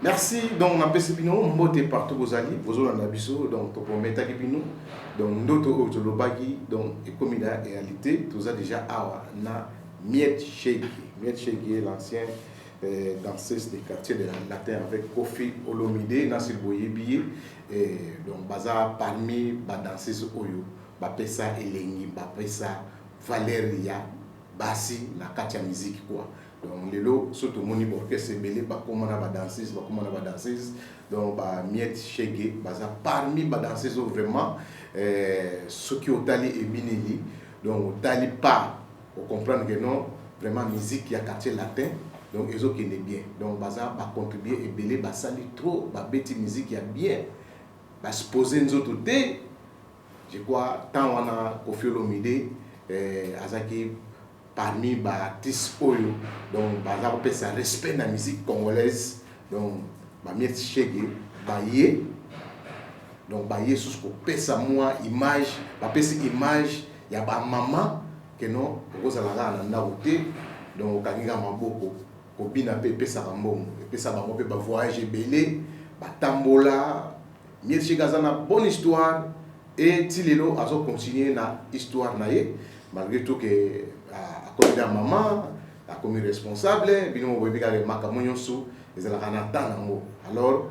Merci. Donc, on a passé bino, mbote partout vos alliés, vos olanda biso, donc pour mettre bino, donc d'autres autolobagi, donc et comme il a réalité, tout ça déjà awa na Miet Shege, l'ancien danseuse des quartiers de la Latin avec Kofi Olomide, Nasir Boyebi, donc baza parmi ba danseuses oyo, ba pesa Elengi, ba pesa Valeria, Bassi, na katia musique quoi. Donc, les lots, surtout mon orchestre, c'est belé, comment on a danseuse, donc, Miet Shege, parmi les danseuses, vraiment, ceux qui ont tali et bineli, donc, au tali pas, pour comprendre que non, vraiment, musique qui a quartier latin, donc, ils ont qui est bien. Donc, baza, contribuer et belé, sali trop, bêti musique qui a bien, se poser nous autres, je crois, tant on a Kofi Olomide, Azaki, parmi les artistes oyo donc par exemple ça respect la musique congolaise donc Miet Shege baye donc baye sous ko pesa moi image ba pesa image ya ba maman que non okoza la na ndauté donc kaninga maboko ko bina pe pesa ba mbongo pesa ba mo pe ba voyage belé ba tambola Miet Shege azana bonne histoire et tilelo azo continuer na histoire na ye malgré tout que comme la maman, comme responsable, bino boyebi ka makamonyo su ezala kana tanango. Alors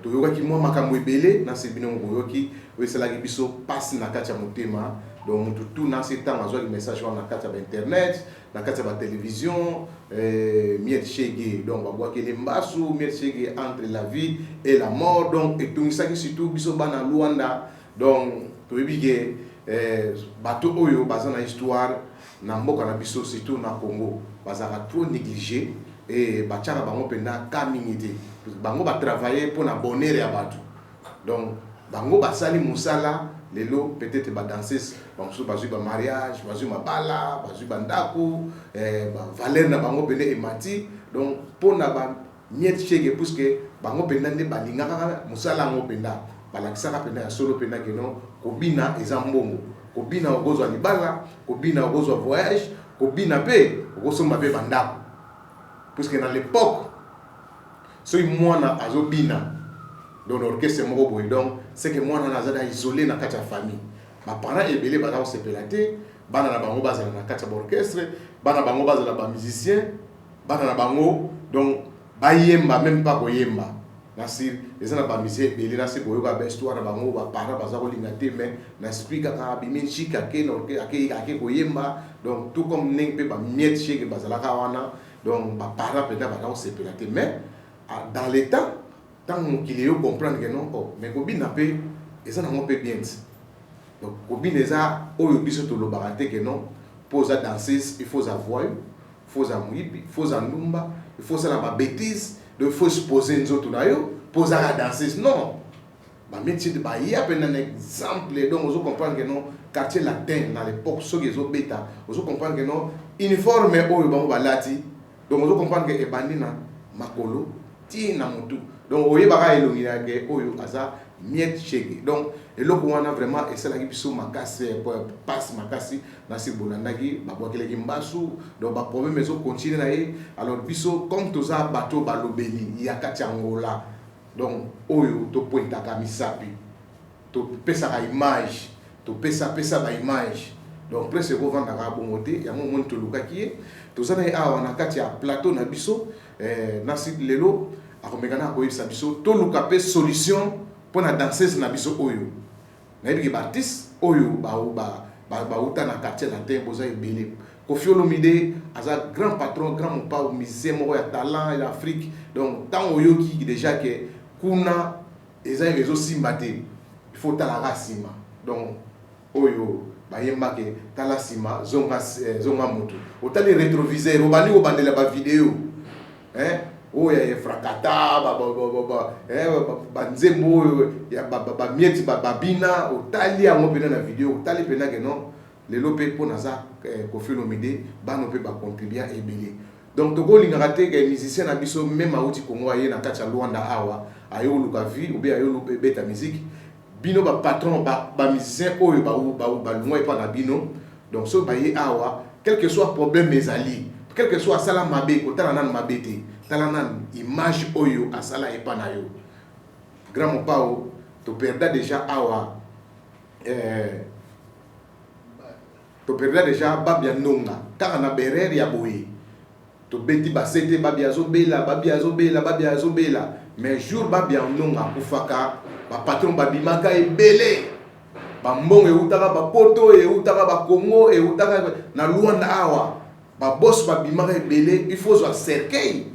to yoka ki moi makambo ebele na se bino boyoki we sala ki biso passe na kati ya motema donc mutu tout na ce temps azwa message na kati ya internet, na kati ya télévision, Miet Shege donc ba ke lembasu Miet Shege entre la vie et la mort donc et tout ça qui surtout biso bana Luanda donc to yobi ke bato oyo bazana histoire na mboka na biso surtout na Congo bazaka trop négligé et bachaka bango penda kamingité bango ba travailler pour na bonheur ya bato donc bango basali musala lelo peut-être ba danseuse bango bazui ba mariage bazui mabala bazui bandako ba valeur na bango penda emati donc pour na ba Miet Shege puisque bango penda nde balingaka musala ngo penda balakisaka penda ya solo penda que non kobina ezambongo kobina okozwa libala kobina okozwa voyage kobina pe okosomba pe bandako puisque dans l'époque soki mwana azobina dans l'orchestre moko boye donc c'est que mwana nazala isolé na kati ya famille baparents ebele baza kosepela te bana na bango bazala na kati ya baorchestre bana bango bazala bamusicien bana na bango donc bayemba même pas koyemba Nasir, les gens n'ont misé, mais là c'est pour eux que histoire d'abord, va parler parce que l'ingénieur mais n'explique qu'à bimin chic à koyemba donc tout comme n'importe peut pas Miet Shege bazala kawana donc va parler peut-être va dans sécurité mais dans l'état tant qu'il est comprendre que non mais Kobi n'a pas les gens n'ont pas bien donc Kobi les a au biso to le baraté que non pose à danser il faut avoir il faut à mouibi il faut à numba il faut ça la bêtise de faut se poser nous autres poser à danser non bah métier de bah il y a un exemple donc vous comprendre que non quartier latin dans l'époque ceux qui ont bêta vous comprendre que non uniforme oyo bango balati donc vous comprendre que ebandina makolo ti na mutu donc oye baka elongira ke oyo aza Miet Shege donc eloko wana vraiment esalaki biso makasi passe makasi na sibolandaki babwakelaki mbasu donc ba problème ezo continuer na ye alors biso comme toza bato balobeli ya kati ya Angola donc oyo to pointaka misapi to pesaka image to pesa ba image donc presque kovandaka bongo te yango moni tolukaki ye toza na ye awa na kati ya plateau na biso na site lelo akomekana akoyebisa biso toluka pe solution pour la danseuse na biso oyo nayebi ke artiste oyo bauta na quartier latin boza ebele Kofi Olomide aza grand patron grand mopa musicien moko ya talent ya Afrique donc tant oyoki déjà que kuna eza ezo simba te il faut talaka sima donc oyo bayemba ke tala sima zonga moto otali rétroviseur obandi obandela ba vidéo oya ye frakata banzembo ya mieti babina otali yango pena na video otali pena ke non lelo pe po naza Kofi Olomide bano pe ba contribuer ebele donc tokolingaka te ke musicien na biso même auti Congo aye na kati ya Luanda awa ayo luka vie ou bien ayo beta musique bino ba patron ba musicien oyo ba lungwa epa na bino donc so ba ye awa quel que soit problème ezali quel que soit sala mabe kotala nanu mabe te talanan image oyo asala epana yo grand mopao to perda déjà awa to perda déjà babia nonga kaka na berere ya boye to beti basete babia zobela mais jour babia nonga kufaka ba patron babimaka ebele ba mbongo eutaka ba poto eutaka ba Congo eutaka na Luanda awa ba boss babimaka ebele il faut zo cercueil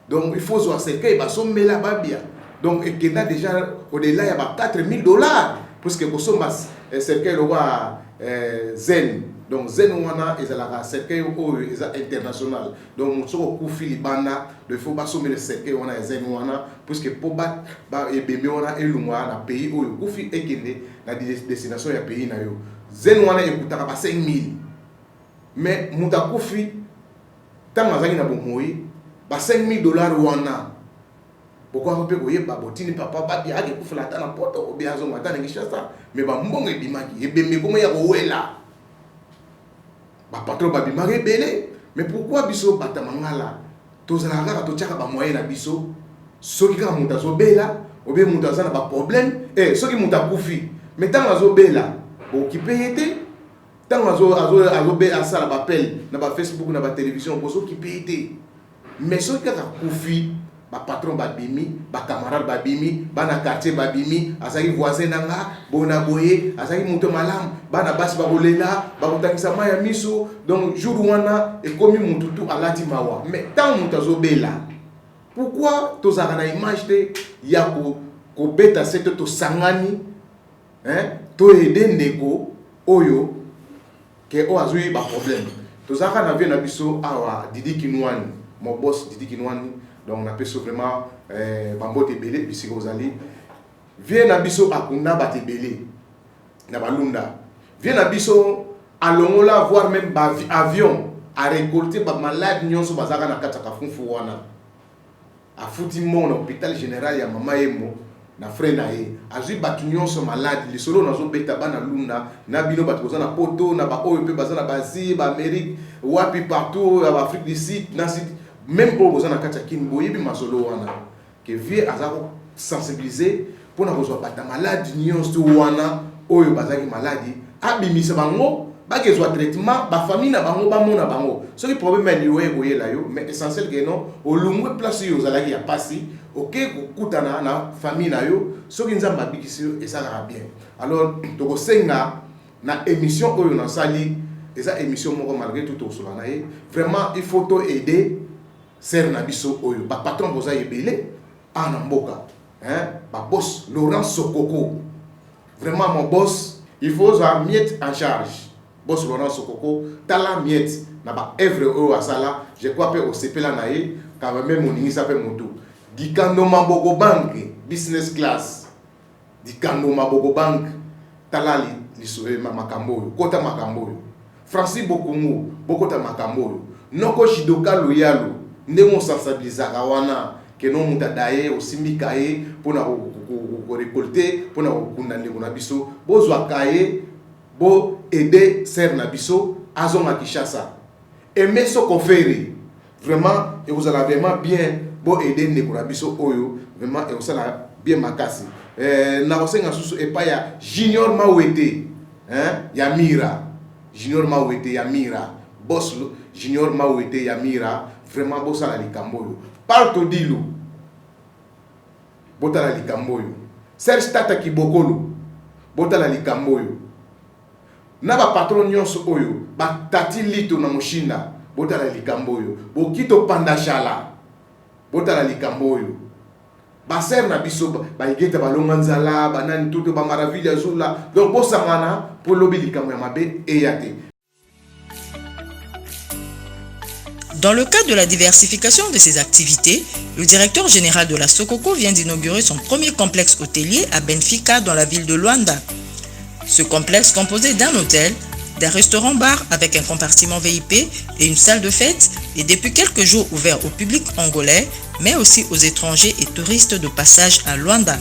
donc il faut zo cercueil ba sombela babia donc et a déjà au-delà il y a $4,000 puisque pour somba cercueil roi zen donc zen wana ezalaka cercueil oyo eza international donc soko kufi libanda il faut pas sommer le cercueil wana zen wana puisque pour ba ebembe wana elungwa na pays oyo kufi ekende na destination ya pays na yo zen wana ekutaka ba 5,000 mais muta kufi tanga azaki na bomoi ba $5,000 wana pourquoi on peut voyer babotini papa babi ake kufula ta na poto obi azo ngata na Kinshasa mais ba mbongo ebimaki ebembe komo ya kowela ba patron babi mare belé mais pourquoi biso bata mangala tozala kaka to tchaka ba moyen na biso soki ka muta zo bela obi muta za na ba problème soki muta kufi mais tanga zo bela bo ki payete tanga zo be asala ba appel na ba Facebook na ba télévision bo so ki payete mais soki ka kufi ba patron babimi ba camarade babimi bana quartier babimi azaki voisin nanga bona boye azaki muto malam bana basi babolela bakutangisa maya miso donc jour wana ekomi mutu tu alati mawa mais tant mutu azobela pourquoi tozaka na image te ya ko beta sete to sangani to aider ndeko oyo ke o azui ba problème tozaka na vie na biso awa Didi Kinwani mon boss Didi Kinwani donc on appelle ça vraiment bambote belé bisiko ozali vie na biso akunda batebele na balunda vie na biso alongola voir même ba avion à récolter ba malade nyonso bazaka na kataka funfu wana afuti mon hôpital général ya mama yemo na frère na ye azui batu nyonso malade li solo nazo beta bana lunda na bino batu kozana poto na ba oyo pe bazana bazi ba Amérique wapi partout à Afrique du Sud na sud même pour vous en a boyebi masolo wana que vie azako sensibiliser pour na reçoit pas ta maladie nyonso wana oyo bazaki maladie abimisa bango ba ke soit traitement ba famille na bango ba mona bango ce qui problème ni oye boyela yo mais essentiel que non au lungwe place yo zalaki ya pasi OK kutana na famille na yo ce qui nzamba bikisi et ça va bien alors to senga na émission oyo na sali et ça émission moko malgré tout au solana vraiment il faut to aider ser na biso oyo ba patron boza yebele ana mboka ba boss Laurent Sokoko vraiment mon boss il faut ça miette en charge boss Laurent Sokoko tala miette na ba œuvre oyo asala je crois pe au CPLA na ye quand même moningi ça fait moto Dikando Maboko Bank business class Dikando Maboko Bank tala li soe makambo kota makambo Francis Bokungu bokota makambo noko Shidoka Loyalo ndemo sensibiliser wana que non muta daye osimbi kaye pona ko récolter pona ko kundande ko na biso bozwa kaye bo aider ser na biso azonga Kinshasa aimer so conférer vraiment et vous allez vraiment bien bo aider ndeko na biso oyo vraiment et vous allez bien makasi na osenga susu epa ya Junior Mawete ya Mira Junior Mawete ya Mira boss Junior Mawete ya Mira vraiment bosala likamboyo parto dilu botala likamboyo Serge Tata Kibokolo botala likamboyo na ba patron nyonso oyo ba tati lito na mushinda botala likamboyo bokito pandashala botala likamboyo ba ser na biso ba igeta balonga nzala banani tuto ba maravilla zula donc bosangana pour lobi likambo ya mabe eyate. Dans le cadre de la diversification de ses activités, le directeur général de la Sokoko vient d'inaugurer son premier complexe hôtelier à Benfica dans la ville de Luanda. Ce complexe composé d'un hôtel, d'un restaurant-bar avec un compartiment VIP et une salle de fête est depuis quelques jours ouvert au public angolais, mais aussi aux étrangers et touristes de passage à Luanda.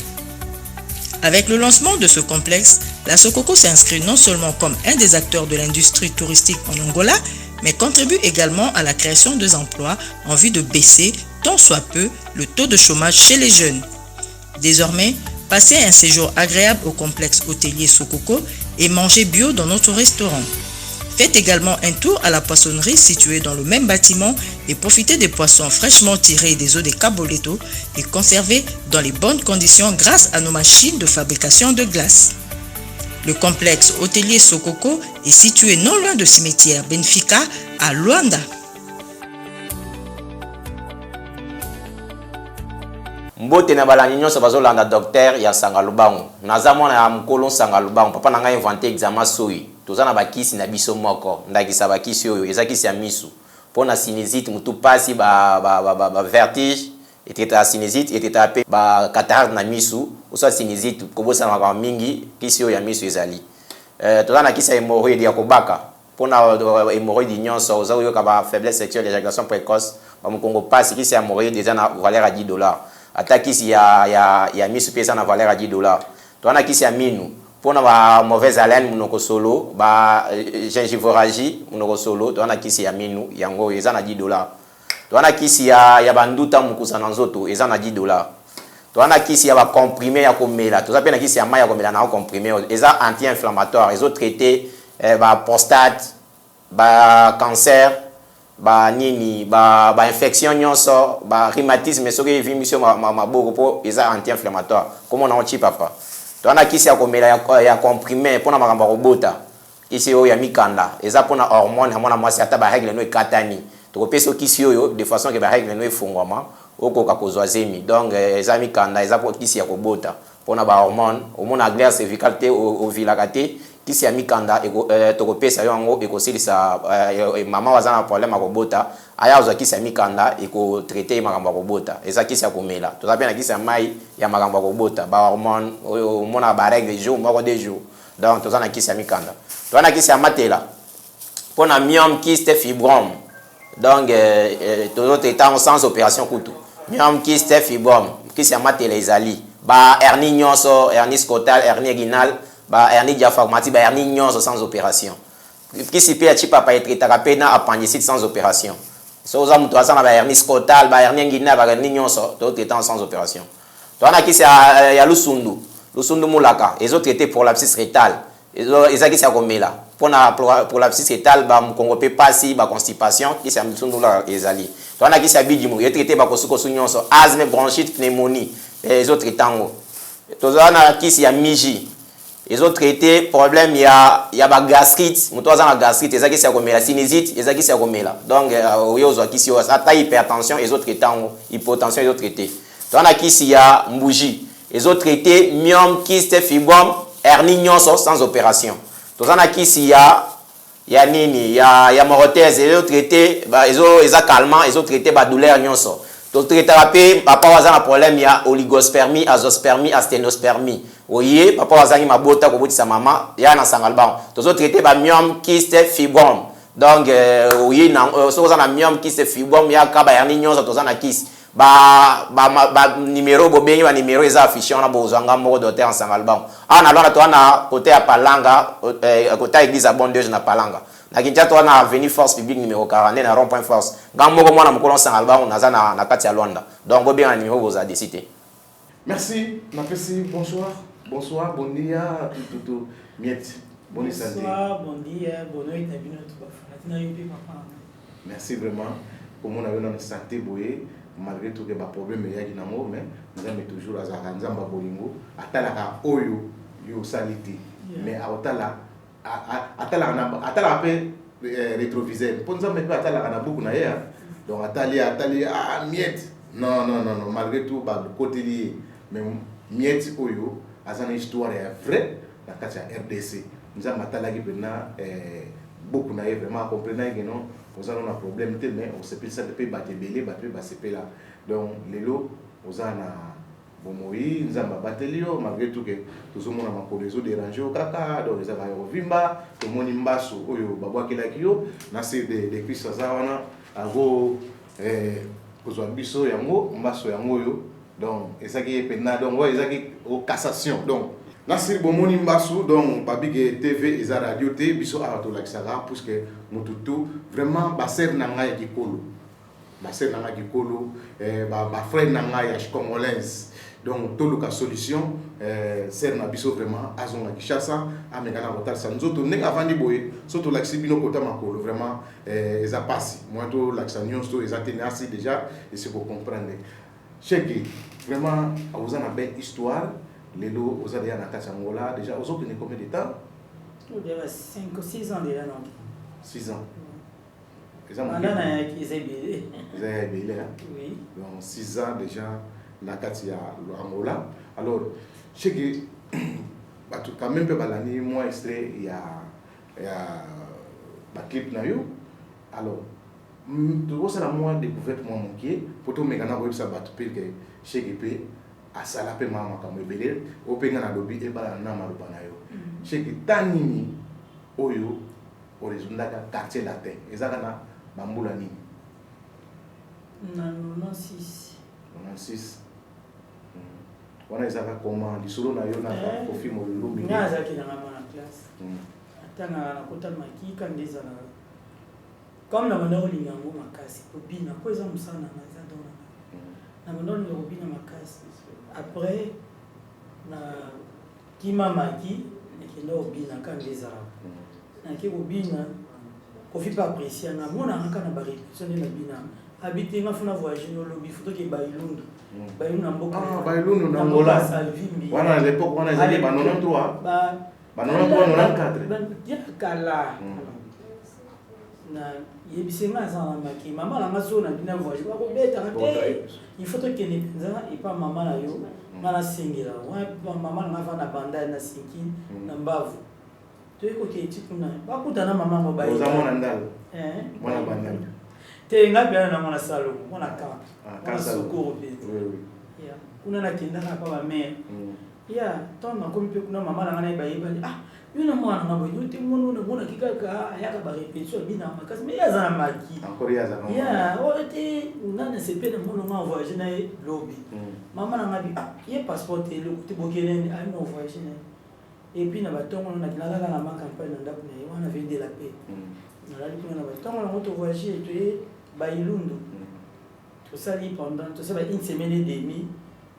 Avec le lancement de ce complexe, la Sokoko s'inscrit non seulement comme un des acteurs de l'industrie touristique en Angola, mais contribue également à la création d'emplois en vue de baisser tant soit peu le taux de chômage chez les jeunes. Désormais, passez un séjour agréable au complexe hôtelier Sokoko et mangez bio dans notre restaurant. Faites également un tour à la poissonnerie située dans le même bâtiment et profitez des poissons fraîchement tirés des eaux des Caboleto et conservés dans les bonnes conditions grâce à nos machines de fabrication de glace. Le complexe hôtelier Sokoko est situé non loin de cimetière Benfica à Luanda. Mbote na balani nyonso bazolanda docteur ya Sangalubango. Naza mwana ya mkolo Sangalubango. Papa nanga inventé examen soi. Tozana bakisi na biso moko. Ndakisa bakisi oyo ezakisi ya misu. Pona sinusite mutu pasi ba vertige eteta sinusite eteta pe ba cataracte na misu. Osa sinusite kobosa na mingi kisi oyo ya misu ezali. Tozana kisi ya hémorroïde ya kobaka. Pona hémorroïde nyonso oza oyo ka ba faiblesse sexuelle éjaculation précoce. Ba mukongo pasi kisi ya hémorroïde eza na valeur à $10. Atakisi ya misu pesa na valeur à $10. Toana kisi ya minu pona ba mauvaise haleine munoko solo ba gingivorragie munoko solo toana kisi ya minu yango eza na $10. Toana kisi ya banduta mukusa na nzoto eza na $10. Toana kisi ya ba comprimé ya komela toza pe na kisi ya mai ya komela na comprimé eza anti-inflammatoire ezo traiter ba prostate ba cancer ba nini ba infection nyonso ba rhumatisme soki vimisio maboko po eza anti-inflammatoire comme on a dit papa toana kisi ya komela ya comprimé pona makamba robota kisi oyo ya mikanda eza pona hormone ya mwana mwasi ata ba règle no ekatani tokopesa kisi oyo de façon que ba règle no efungwama okoka kozwa zemi donc eza mikanda eza po kisi ya kobota pona ba hormone omona glaire cervicale te ovilaka te kisi ya mikanda tokopesa yango ekosilisa mama wazana problème ya kobota aya ozwa kisi ya mikanda eko traiter makambo ya kobota eza kisi ya komela toza pe na kisi ya mai ya makambo ya kobota ba hormone omona ba règle jour moko de jour donc toza na kisi ya mikanda toza na kisi ya matela pona myome kyste fibrome donc tozo traiter sans opération kutu myome kyste fibrome kisi ya matela ezali ba hernie nyonso hernie scotale hernie inguinale ba hernie diaphragmatique ba hernie nyonso sans opération kisi pe achi papa etretaka pe na appendicite sans opération so za mutu asana ba hernie scotale ba hernie inguinale ba hernie nyonso to traiter sans opération to ana kisi ya lusundu mulaka ezo traiter pour l'abscisse rétale ezo kisi ya komela pour l'abscisse rétale ba mkongo pe pasi ba constipation kisi ya lusundu la ezali to ana kisi ya bidimu ezo traiter ba kosuko nyonso asthme bronchite pneumonie ezo traitango to ana kisi ya miji ezo traiter problème ya ba gastrite muto azana gastrite ezaki sia komela sinusite ezaki sia komela donc oyo zo kisi yo ata hypertension ezo traitango hypotension ezo traiter to ana kisi ya mbuji ezo traiter myome kyste fibrome hernie nyonso sans opération to ana kisi ya nini ya morothèse ezo traiter ba eza calmant ezo traiter ba douleur nyonso to traiter pe papa wazana problème ya oligospermie azoospermie asténospermie oye papa wazangi mabota kobotisa mama ya na Sangalubango tozo traiter ba myome kyste fibrome donc oye na so za na myome kyste fibrome ya ka ba hernie nyonso toza na kisi ba numéro bobengi ba numéro eza affiché na bozanga moko docteur en Sangalubango ana lona to na côté ya Palanga côté église à Bon Dieu na Palanga na Kinshasa to na avenue Force Publique numéro 40 na rond point Force ngamoko mwana mukolo Sangalubango naza na kati ya Luanda donc bobenga na numéro boza décité. Merci napesi bonsoir. Bonsoir, bon dia, tout miet. Bonne santé. Bonsoir, bon dia, bonne nuit, merci vraiment. Pour mon avis, notre santé, malgré tout, il y a des problèmes, mais nous avons toujours à Zaranzamba Bolingo, à Talaka Oyo, yo salité. Mais à Otala, à Talaka, rétroviseur. Pour nous, on a Talaka beaucoup d'ailleurs. Donc, à miet. Non, malgré tout, le côté lié. Mais miet Oyo. Azana histoire est vraie la carte RDC nous avons matalagi bena beaucoup na vraiment comprendre que non nous avons un problème mais on se peut ça peut battre belé battre baseper là donc lelo nous avons bomoi nous avons battelio malgré tout que tous on a ma réseau dérangé au kaka donc les avons vimba tout moni mbaso oyo babwa kelakio na c'est des Christ zawana avo kozwa biso yango mbaso yango yo donc ezaki pena donc ouais ezaki au cassation donc nasir bomoni mbasu donc babike TV eza radio te biso arato lakisaka parce que mututu vraiment baser na ngai kikolo ba sœur nanga Gikolo ba frère nanga ya congolaise. Donc tout le solution sœur na biso vraiment azonga Kinshasa amekana kotal sanzoto nek avant di boye surtout l'axibino kota makolo vraiment eza passe moi to l'axanion sto eza tenaci déjà et c'est pour comprendre cheki vraiment vous en avez belle histoire lelo vous allez na Angola déjà vous avez combien de temps? Il y a 5 ou 6 ans déjà, non? 6 ans. Maintenant, ils ont bilé. Ils ont bilé, oui. Donc 6 ans déjà, na Katia Angola. Alors, je sais que quand même, l'année, moi, extrait, il y a un clip. Alors, c'est la moi découverte, moi, mon pied. Pour tout, mais quand on a ça, je sais que à Salapé, maman, comme belé, au pays, on a lobby et pas na malobanayo. Je sais que Tanini, Oyo, horizon quartier latin. Et ça, on a Mamboula Nini. Non, 6. 6. On a des affaires comment les solos na yo na profil mo lobby. On a zaki na ma classe. Atanga na kota maki kandeza na. Comme na mano lingango makasi, popina, ko eza musana na za dona. Na mano ni robina makasi. Après na kima maki nekenda obina kandeza. Na ki obina ko fi pas apprécier na mona ngaka na bari sonne na bina. Habiter nga funa voyager no lobby photo ke Bailundu. Bailundu na mboka. Ah, Bailundu na Angola. Wana à l'époque on a été ba 93. Ba 93 94. Ya kala. Na yebisenga za maki mama la mazona bina voyager ba ko beta te. Il faut que ne penza et pas maman la yo. Ngala singela. Wa mama nga va na banda na sinki na mbavu. To eko ke tikuna. Ba kutana mama mo bayi. Ozamona ndalo. Mwana banda. Te nga bien na mwana salo, mwana ka. Ka soko oui oui. Ya. Kuna na kenda na pa ba mère. Ya, ton na komi pe kuna mama na ngana ba ah, yuna mwana ngabo yote mwana na mwana kikaka ayaka ba répétition bina makasi mais ya za maki. Encore ya za. Ya, ote nana sepe na mwana nga voyager na lobby. Mama na ngabi ah, ye passeport le côté bokene ay no voyager na. Et puis na batongo na kinala na ma campagne na ndako na wana vende la paix. Na la likuna na batongo na moto voyager to Bailundu. Tout ça pendant tout ça une semaine et demie.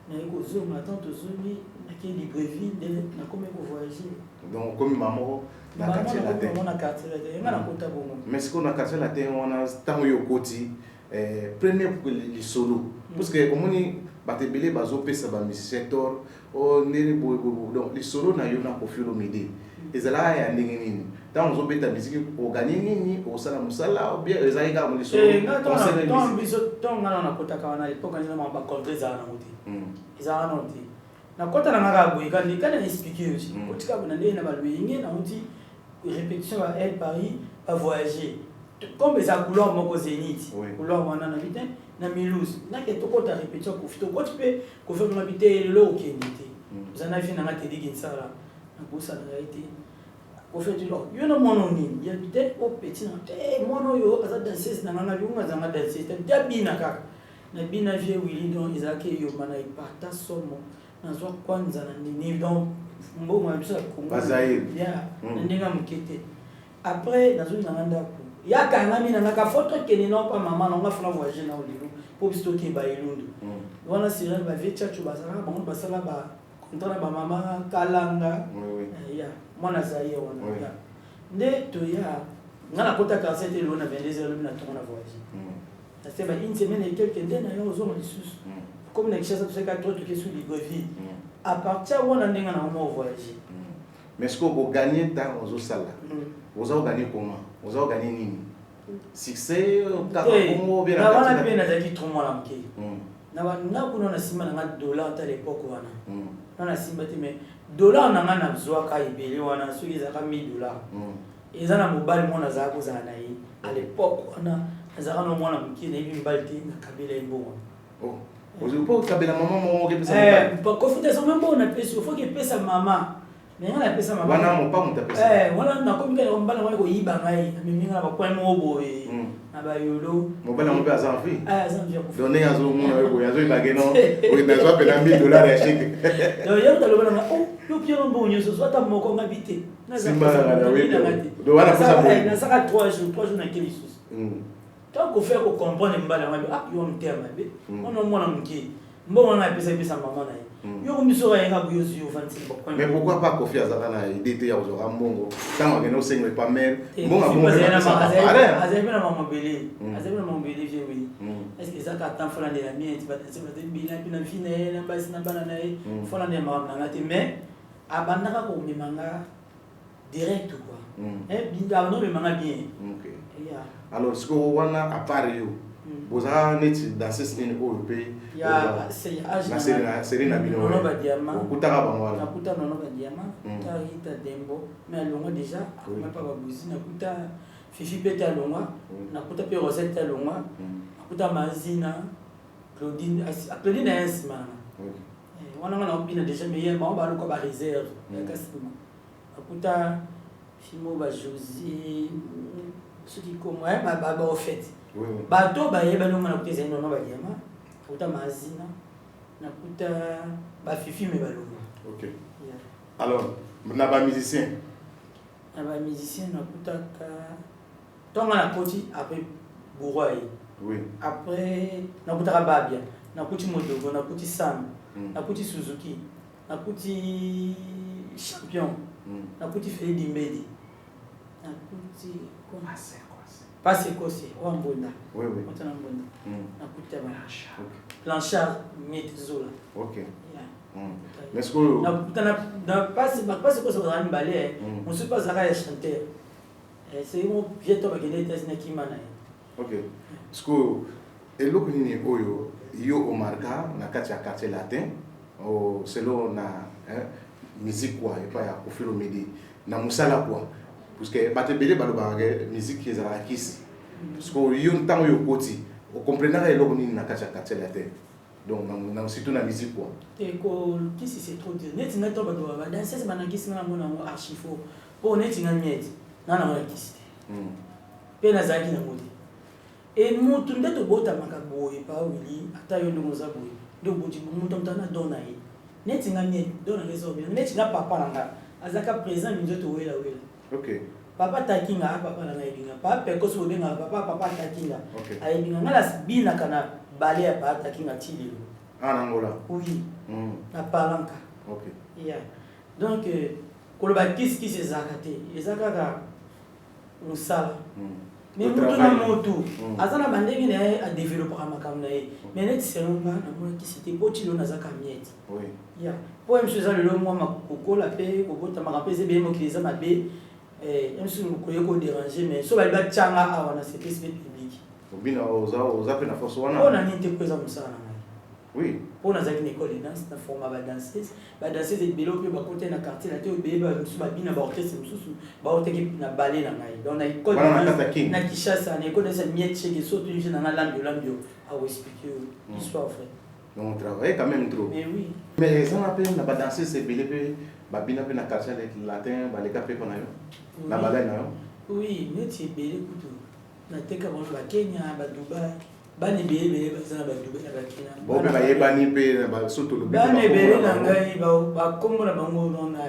Na ko zo matin to zo ni na ke Libreville na comme ko voyager. Donc comme maman na quartier latin. Maman na quartier latin. Nga na kota bongo. Mais ce qu'on a quartier latin on a tango yo koti premier pour les solo parce que comme on batebele bazo pesa ba musicien tor o nene bo donc les solo na yo na profilo midi. Ezala ya ndenge nini. Tant on beta musique au gagner nini au sala musala ou bien ezali ka mo les solo. Tant biso tant ngana na kota ka na epoka ni ma ba contre za na muti. Ezala na muti. Na kota na ngaka boy kan ni kana expliquer aussi. Kotika bona ndé na ba luinge na muti répétition à El Paris à voyager. Comme ça couleur moko Zénith. Couleur wana na bitin na Milouz. Na ke toko ta répétition ko fito ko tpe ko faire na bitin le okendité. Vous en avez na ngate digi nsala. Na bosa na été. Au fait, il y a un mononyme, il y a peut-être au petit, mono yo, à danser, dans la lunga, dans la danser, c'est bien à na bina vie Willy, donc ils accueillent yo, mana, ils partent somme, dans soit kwanza, ni donc, bon, moi, ça, comme ça, ya, n'enga mukete. Après, dans une nanda, il y a quand même une photo qui n'est pas maman, on va faire voyager dans le livre, pour stocker Bailundu. On a siré, va vite, tu vas là, bon, basala, ba, contre la maman, kalanga, ya. Mwana zaye wana. Nde to ya ngana kota cassette lo na 22h na tona voyage. C'est ba une semaine et quelques nde na yo zo mo lisusu. Comme na kishasa to seka to ke sous Libreville. À partir wana ndenga na mo voyage. Mais est-ce que vous gagnez dans aux sala? Vous avez gagné comment? Vous avez gagné nini? Succès Congo bien na wana bien na zaki tromo la mke. Na kuna na sima na dollar à l'époque wana. Na simba te mais dollar na ngana bzwa ka ibele wana so izaka $1000 ezana mobali mona za ko za na yi à l'époque wana azaka no mona mukine ibi mbalti na kabila imbo oh ozo po kabila mama mo ke pesa pas ko futa so mambo na pesa faut que pesa mama mais ngana pesa mama wana mo pa muta pesa wana na ko mikala mbala ngana ko yiba ngai mimi ngana ba kwa mo boy na ba yolo mobali mo pe azanfi azanfi ko donner azo mo na ko yazo ibageno o na zo pe na $1000 ya chèque donc yo talo bana oh yo pio mbo nyoso so ta moko ngabite na simba na we do wana pesa mo na saka 3 jours na kili sus tant qu'on fait qu'on comprend les balles ah yo on terme bé on a moins n'importe bon on a pensé ça maman là yo mi so ya ngabu yo si yo fanti bon mais pourquoi pas Kofi Azaka na idée ya ozoka mbongo tant que no sengo pas mère bon bon azebe na maman belé azebe na maman belé vieux oui est-ce que ça t'attend faut la de la mienne tu vas te bila pina fine na basi na bana na faut la de maman na te mais abandaka ko memanga direct quoi binga no memanga bien OK yeah alors ce que wana à part yo boza neti danseuse nini oyo pe ya c'est Serena Bino no ba diamant okutaka bango wana nakuta nono ba diamant ta hita dembo mais longo déjà akoma pa babuzi nakuta fifi pete alongwa nakuta pe Rosette alongwa nakuta mazina Claudine Esmana wana ngana obina déjà mais yel ba ba ko ba réserve ya kasima nakuta Fimo ba Josie ce qui comme ba au fait bato bayeba no ngana kuteza nono ba diamant nakuta mazina nakuta ba fifi me balongwa. OK alors na ba musicien nakutaka tonga na koti après Bourroy oui après nakutaka Babia nakuti Modogo nakuti Sam nakuti Suzuki nakuti Champion nakuti Félix Dimbedi nakuti Passe Kossi Wambonda oui otana Mbonda nakuti OK Blanchard Metzola OK mais ce que na passe Kossi on a balé on se passe à chanter c'est mon vieux to bagene test na kimana OK ce que eloko nini oyo yo omarka na kati ya quartier latin o selo na musique quoi et pas ya Koffi Olomide na musala quoi parce que batebele baloba musique qui ezala kisi parce que yo ntango yo koti o comprendre eloko nini na kati ya quartier latin donc surtout na musique quoi et ko kisi c'est trop dur net na to ba danser ba na kisi na mona mo archifo po net na miet na na kisi pe na zaki na modi et mutu ndeto bota makaboye pa wili ata yo ndo zaboye ndo boti mutu mtana dona yi net na miet dona lezo bien net na papa nanga azaka présent ndoto wela OK papa takinga papa na ngayinga papa ko so benga papa takinga OK ayinga ngala bina kana bale ya papa takinga tili Angola oui na palanka OK yeah donc koloba qui se zakate ezaka musala mais mutu na motu azana bandenge ne a développer makamna e mais net selonga na mo qui c'était potilo na zaka mieti oui yeah pour monsieur za le moi makokola pe kobota makapese be mo kilisa mabe monsieur ko ko déranger mais so ba tchanga awana c'est public obina oza pe na force wana on a ni te kweza musala oui pour na zaki école de danse na forma ba danseuse et belo pe ba côté na quartier na te obeba musu ba bina ba orchestre musu ba oteki na ballet na ngai donc na école na Kishasa na école de cette miette qui saute une na lambio a expliquer l'histoire frère donc on travaille quand même trop mais oui mais ça on appelle na ba danseuse et belo pe ba bina pe na quartier latin ba les capé pour na yo na balai na yo oui mais tu belo kutu na teka ba Kenya ba Dubai bani bele bazana ba Dubai na ba Kenya bo pe ba yebani pe ba soto lo bani bele na ngai ba kombo na bango nona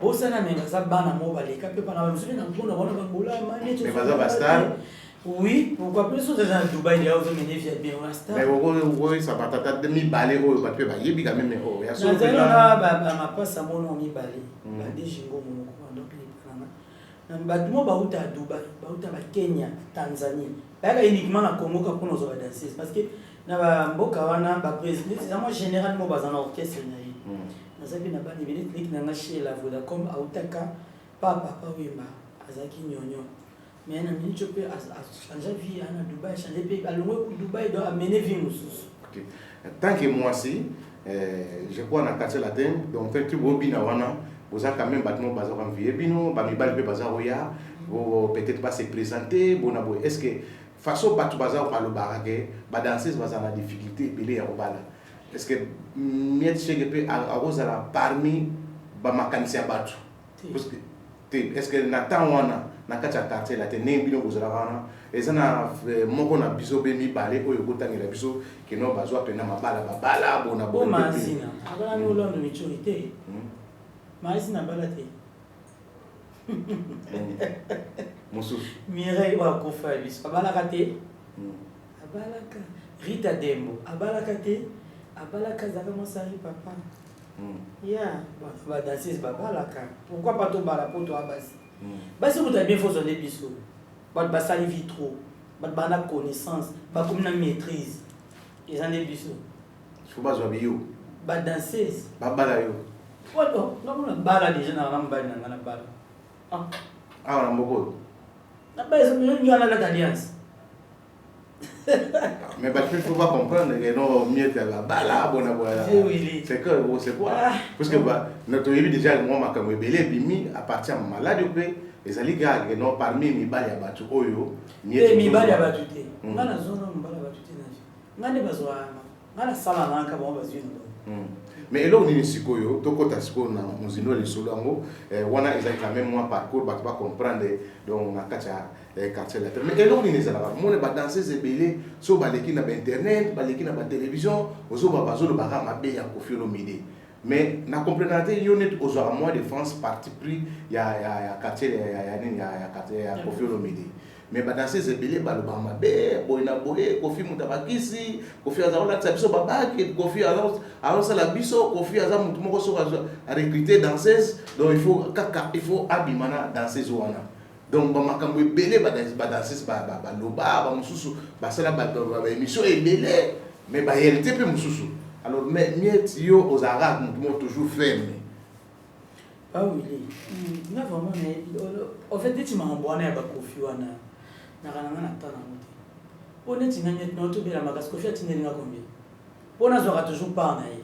bo sana me baza bana mo ba leka pe pana ba musu na mpona bona ba bola mani tu mais baza ba star oui pourquoi plus so dans Dubai il y a aussi mais vient bien wa star mais wo ça va tata demi balé o ba pe ba yebi quand même o ya so pe na ba ma pasa mo no mi balé ba de jingo mo ko donc ni pana na ba mo ba uta Dubai ba uta ba Kenya Tanzania pas uniquement na Congo ka pour nos danser parce que na ba mboka wana ba président c'est moi généralement bazana orchestre na yi na zabi na ba ni clinique na ngashi la voda comme autaka papa wimba azaki nyonyo mais na mini chope a changer vie na Dubai changer pays alongo ku Dubai doit amener vie mususu OK tant que moi si je crois na quartier latin donc fait tu bobina wana vous avez quand même bâtiment bazar en vie bino ba mi bal pe bazar oya peut-être pas se présenter bona boy est-ce que façon batu bazar pa lo barage ba danseuse bazar na difficulté belé ya obala est-ce que miet chege pe a rozala parmi ba makanisi batu parce que est-ce que na temps wana na kacha quartier la te ne bino bozala wana ezana moko na biso be mi balé oyo kotangela biso ke no bazwa pe na mabala babala bona bo mazina abala no londo michorité mazina balate Musu Mireille wa kofa biso abala kate Abalaka. Rita Dembo. Abalaka te. Abalaka zaka mosari papa. Yeah. Bah danser babalaka. Pourquoi pas tout bala pour toi basi? Basi vous avez bien fait son épisode. Bah sali vitro. Bah na connaissance. Bah comme na maîtrise. Ils en épisode. Faut pas jouer yo. Bah danser. Bah bala yo. Oh non, non bala déjà na bala na bala. Ah. Ah on a beaucoup. Na bala c'est mieux à l'alliance. Mais il faut pas comprendre que non, mieux que la bala, c'est que c'est quoi? Parce que notre élu déjà, moi, ma caméra belé, bimi, à partir de malade, les alliés que non, parmi les balles à battu, oyo, mi balles à battu, on a la zone où on va battu, on a des besoins, on a la salle à l'encre, on va se mais là, on est ici, tout côté à ce qu'on a, nous inno les solango, on a quand même moins parcours, pas comprendre, donc on a quartier là. Mais là, on est là, on est danser ces bélés, sur baleki na internet, baleki na télévision, aux autres bazo le baga ma bé ya Koffi Olomide. Mais na comprendre il y a aux autres mois de France parti pris, il y a quartier ya Koffi Olomide. Mais danser ces bélés balo ba ma bé, boina boye, Koffi mutabakisi, Koffi azaola tsabiso babaki, Koffi alors ça la biso, Koffi azam mutu moko so a recruter danseuse, donc il faut abimana danseuse wana. Donc makambo ebele danseuse loba ba mususu basala ba émission ebele mais ba réalité pe mususu. Alors mais miet yo aux arabes nous toujours ferme. Ah oui, na vraiment mais en fait tu m'as envoyé ba Koffi wana. Na kana na tana muti. Pone tinanya no to bela makas Koffi atinenga combien? Pona zo toujours pas na ye.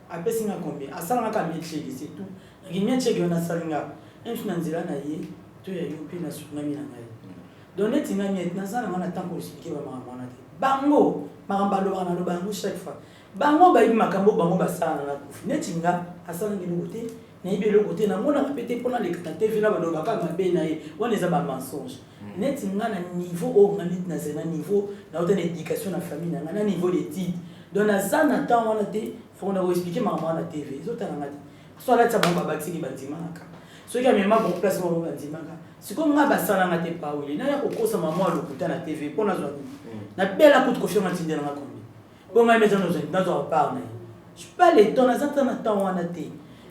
Apesi nga combien? Asala nga kamie cheki c'est tout. Ngimia cheki ona salinga. Enfina nzila na ye. Tu es yopi na tsunami na ngai. Donc net ngani na sana ngana tango expliquer ba mama te. Bango makamba lo bana lo bango chaque fois. Bango ba yi makambo bango ba sana na Koffi. Net nga asala ngi lokote na ibe lokote na mona répéter pona le kata TV na ba lo ba ka mabe na ye. Wana eza ba mensonge. Net nga na niveau au ngani na zena niveau na haute éducation na famille na niveau d'études. Donc na sana temps wana te faut na expliquer mama na TV. Zota na ngati. So la tsa ba bakisi bandima naka. Ce qui a mis ma bonne place dans le bandimanga. C'est comme nga basala na te pa wili. Na ya kokosa mama lokuta na TV pona zo. Na bela coup de confiance na tindela na kombi. Bon nga mettre dans zo par na. Je pas les temps na zata na temps wana te.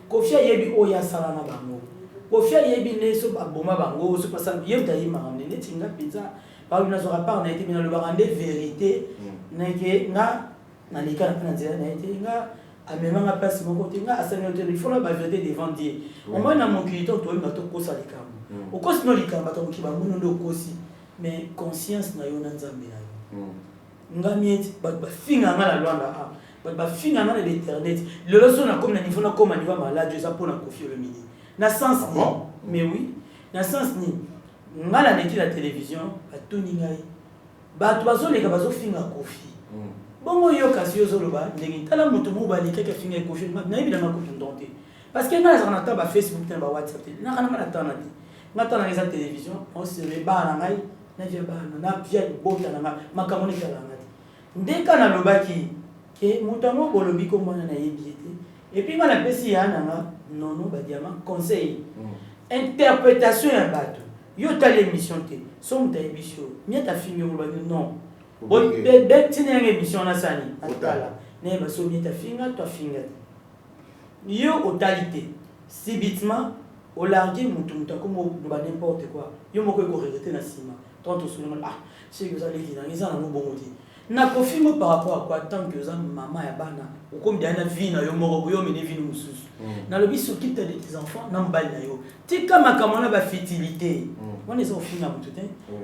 Koffi yebi oya sala na bango. Koffi yebi ne so ba boma bango so pasa yebda yima amne ne tinga pizza. Pa wili na zo par na te bina le barande vérité. Na ke nga na lika na nzela na te nga a même à place mon côté nga asana il faut la vérité devant Dieu. On va na mon kilito to na to kosa likamba. O kosi no likamba to kiba muno ndo kosi. Mais conscience na yo na nzambe na yo. Nga mieti ba finga nga la lwanda a. Ba finga nga na l'internet. Le leçon na comme na niveau na comme niveau malade ça pour na Koffi Olomide. Na sens ni. Mais oui, na sens ni. Nga la neti la télévision ba toni ngai. Ba to bazo leka bazo finga Koffi. Bongo yo kasi yo zoloba ndenge tala mutu mo ba leka finga Koffi na ibi na makutu ndonte parce que nga za na ta ba Facebook na ba WhatsApp na kana na ta na ti na ta na za télévision on se reba na ngai na je ba na pia bota na makamoni kala ngati ndeka na lobaki ke mutu mo bolobi ko mona na yebiete et puis ngana pesi ya na non ba diama conseil interprétation ya bato yo ta l'émission te so muta émission miata finga mo ba non. Bon, dès que tu as une émission na sani, atala, ne ba so bien ta finga, toi finga. Yo totalité, subitement, au largué mutu comme ba n'importe quoi. Yo moko ko regretter na sima. Tant sur le c'est que vous allez dire, ils en ont bon moti. Na Koffi mo par rapport à quoi tant que ça maman ya bana, ou comme diana vie na yo moko yo mene vie mususu. Na lobi s'occupe de tes enfants, na mbali na yo. Ti kama kamona ba fertilité. On est au film tout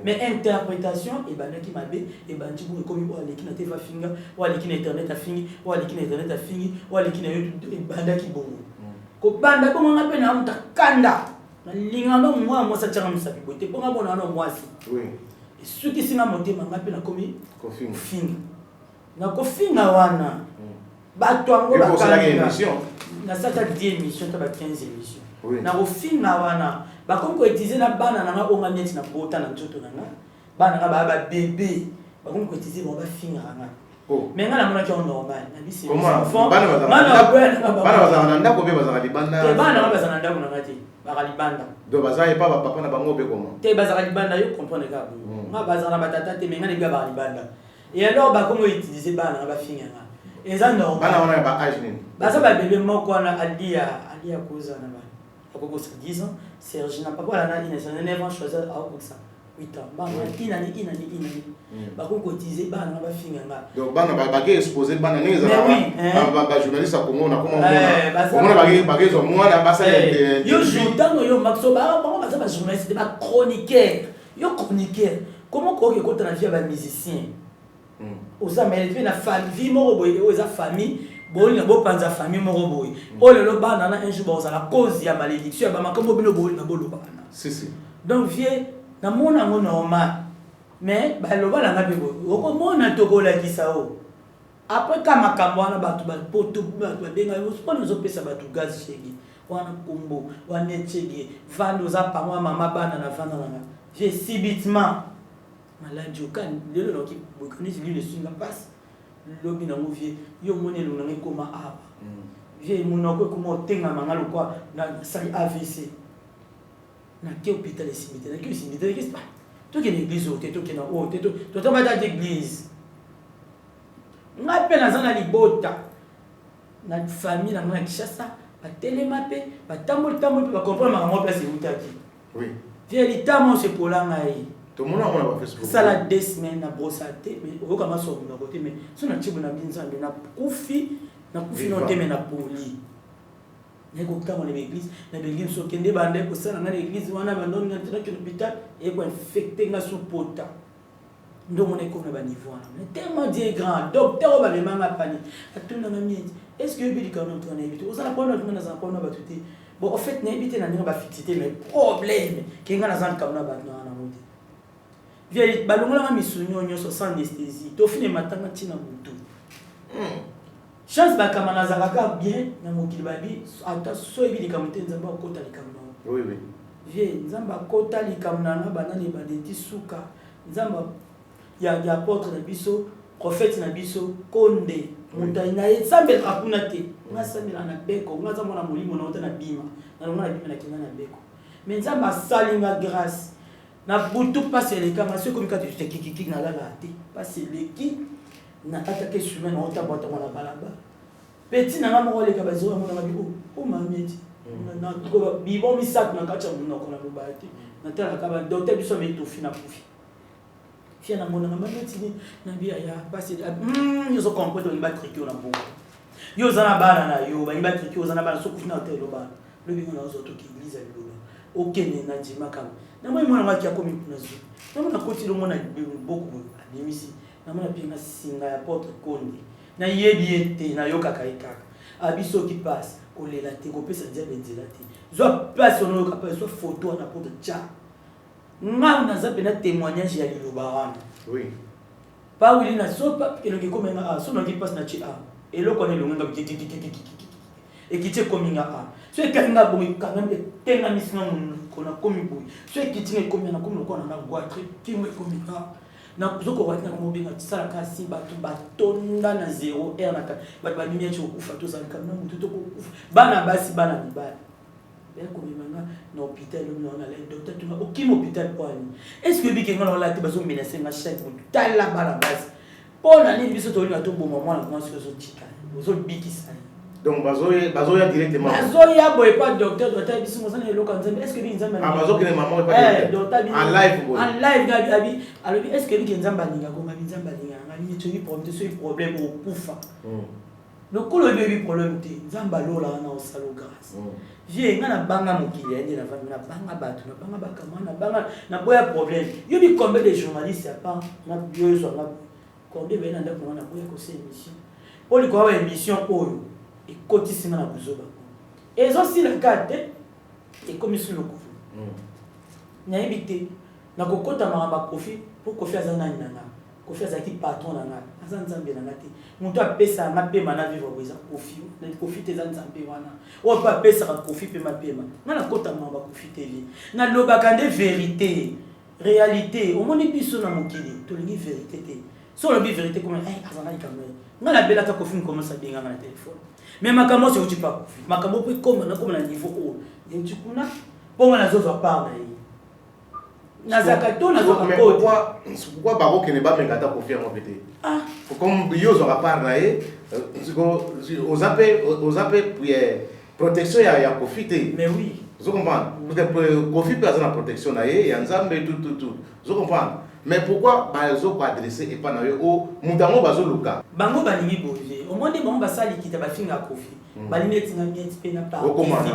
mais interprétation et banaki mabe et banti pour comme ou aleki na te va finga ou aleki na internet a fini ou aleki na internet a fini ou aleki na YouTube et bandaki bongo ko banda bongo ngape na mta kanda na lingano moi ça tchanga msapi bote bonga bona no moi si oui et ce qui singa motema ngape na komi Koffi finga na Koffi na wana bato ango ba kala émission na sata 10 émissions ta ba 15 émissions na Koffi na wana ba comme ko utiliser na bana na nga onga mieti na bota na nzoto na nga bana nga ba bébé ba comme ko utiliser ba finga nga mais nga na mona ki on normal na bisi comment bana bazana ndako be bazana libanda te bana nga bazana ndako na ngati baka libanda donc bazana pas papa na bango be comment te bazaka libanda yo comprendre ka nga bazana batata te mais nga ne baka libanda et alors ba comment utiliser bana ba finga nga eza normal bana wana ba âge nini baza ba bébé moko na alia koza na ba akoko 10 ans Serge na papa la na ina ça 9 ans choisir à ça 8 ans ba ina ba ko cotiser bana ba finga nga donc bana ba ke exposer bana ne eza ba journaliste a Congo na comment ba ke zo mwana ba sa yo jotango yo maxo ba baza ba journaliste ba chroniqueur yo chroniqueur comment ko ke kota na vie ba musicien oza mais na famille moko boye oza famille boli na bo panza famille moko boye o lelo bana na un jour ba la cause ya malédiction ba makambo bino boli na bolo bana si donc vie na mona ngo normal mais ba lo bala ngabe boye oko mona tokola kisao après kama makambo na batu ba poto batu benga yo sipona zo pesa batu gaz chegi wana kombo wana chegi vando za pa mama bana na vanda na j'ai subitement malade aucun lelo no ki bokanisi lui le singa passe lobi na movie yo mone lo na ngoma aba vie monoko ko tenga mangalo kwa na sali AVC na ke hôpital simité na ke simité qu'est-ce pas to ke l'église o te to ke na o te to to ba da l'église nga pe na zana libota na famille na nga kishasa ba telema pe ba tamol ba comprendre ma place utaki oui vie litamo se polanga yi tout le monde a Facebook ça la 2 semaines na brossate mais au kama so na côté mais so na tibu na binzambe na kufi no teme na poli neko kama na l'église na belgique so kende bande ko sala na l'église wana bando na tena ke l'hôpital et ko infecté nga sous pota ndo mona ko na ba niveau wana mais tellement Dieu grand docteur ba le manga pani atuna na mieti est-ce que bi ka no tona ebito osala ko na tuna za ko na batuti bon en fait na ebité na ba fixité mais problème ke nga na zan kamna ba na muti vieille balongola misunyo nyoso sans anesthésie to fine matanga tina mutu chance ba kama na zakaka bien na mokili babi ata so ebi likamte nzamba kota likamna oui vieille nzamba kota likamna na banani ba denti suka nzamba ya apôtre na biso prophète na biso konde mutai na etsambe kapuna te ngasamela na beko ngaza mona molimo na ota na bima na mona bima na kinga na beko mais nzamba salinga grâce na butu passe les camas ceux comme quand tu te kiki na la te passe les qui na attaquer chemin na ota bota na balaba petit na ngamo le kabazo na na bibo o mameti na ko bibo misak na kacha na ko na bobati na tala kaba docteur biso me to fina pufi fia na mona na mameti na bia ya passe yo so comprendre ni ba triki na bongo yo zana bana na yo ba ni ba triki yo zana bana so kufina hotel lo bana le bingo na zo to ki église lo okene na jima kama na moi mwana waki akomi kuna zo na mwana koti lo mwana beaucoup adimisi na mwana pinga singa ya porte konde na yebi ete na yoka kaikaka abiso qui passe kolela te ko pesa dia benzela te zo place on yoka pa zo photo na porte cha nga na za pena témoignage ya liloba wana oui pa wili na so pa elongi komenga so no qui passe na chi et lo kone longa et qui te kominga so ekanga bomi kanga tenga misina mun kona komi boy so ekitinga komi na komi kona na gwatre kimwe kominga na kuzoko watina ko mobinga tsala ka si batu batonda na 0 r na ka batu banimia cho kufa to za kamna mutu to kufa bana basi bana bibala ya komimanga na hôpital no na le docteur tuna okimo hôpital kwani est-ce que bikenga na la te bazo menacer na chaque mutu tala bana basi pona ni biso to ni to boma mwana kwa so tika ozo bikisa donc bazoya directement bazoya boye pas docteur biso mo sana eloko nzambe est-ce que bi nzambe bazo kene maman pas docteur en live boy en live gabi alors est-ce que bi nzambe alinga ko ngabi nzambe alinga ngabi ni toyi problème au kufa le kolo bi problème te nzambe lola na osalo grâce vie nga na banga mokili ende na famille na banga batu na banga bakama na banga na boya problème yo bi combien de journalistes à part na bio so na combien ben na ndako na boya ko se émission pour li ko émission oyo et kotisinga na buzoba et zo si le carte et comme sur le coup na ebité na kokota maramba kofi pour kofi azana nanga kofi azaki patron nanga azan nzambe nanga te muto apesa nga pema na vivre boza kofi na kofi te zan nzambe wana o pa pesa ka kofi pema pema na kota maramba kofi tv na lobaka nde vérité réalité omoni biso na mokili to lingi vérité te so la vérité comme azana ikamwe ngala bela ta Kofi commence à bien na téléphone mais makambo c'est uti pas Kofi makambo peut comme na niveau haut et tu kuna pour na zo part na zakato na zo pourquoi baro qui ne ba mengata Kofi en pété comme yo zo part na aux appels protection ya Kofi té mais oui vous comprenez peut-être Kofi peut avoir la protection na ye ya nzambe tout vous comprenez mais pourquoi bazo pas adresser et pas na yo o mutango bazo luka bango balingi boje au moins des bango basali kita bafinga Kofi balingi tinga mieti pe na pa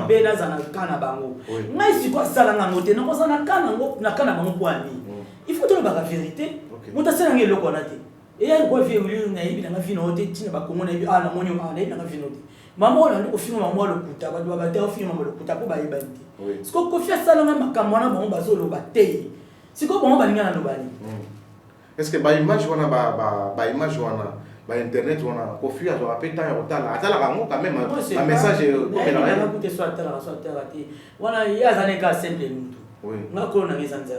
pe na zana kana bango ngai siko sala nga ngote na kozana kana ngo na kana bango kwani il faut que la vérité mutasela ngelo kona te et ya ko vie uli na yibi na vino te tina bakongo na yibi na monyo na yibi na vino te maman on a Kofi maman le kuta ba doit ba Kofi maman le kuta ko ba yiba te siko Kofi sala nga makamwa na bango bazolo ba te siko bango balinga na lobali est-ce que ba image wana ba image wana ba internet wana Kofi a doit péter en retard atala kango quand même un message comme la na kuté soit terre te wana ya zane ka simple mutu ngako na ngizanza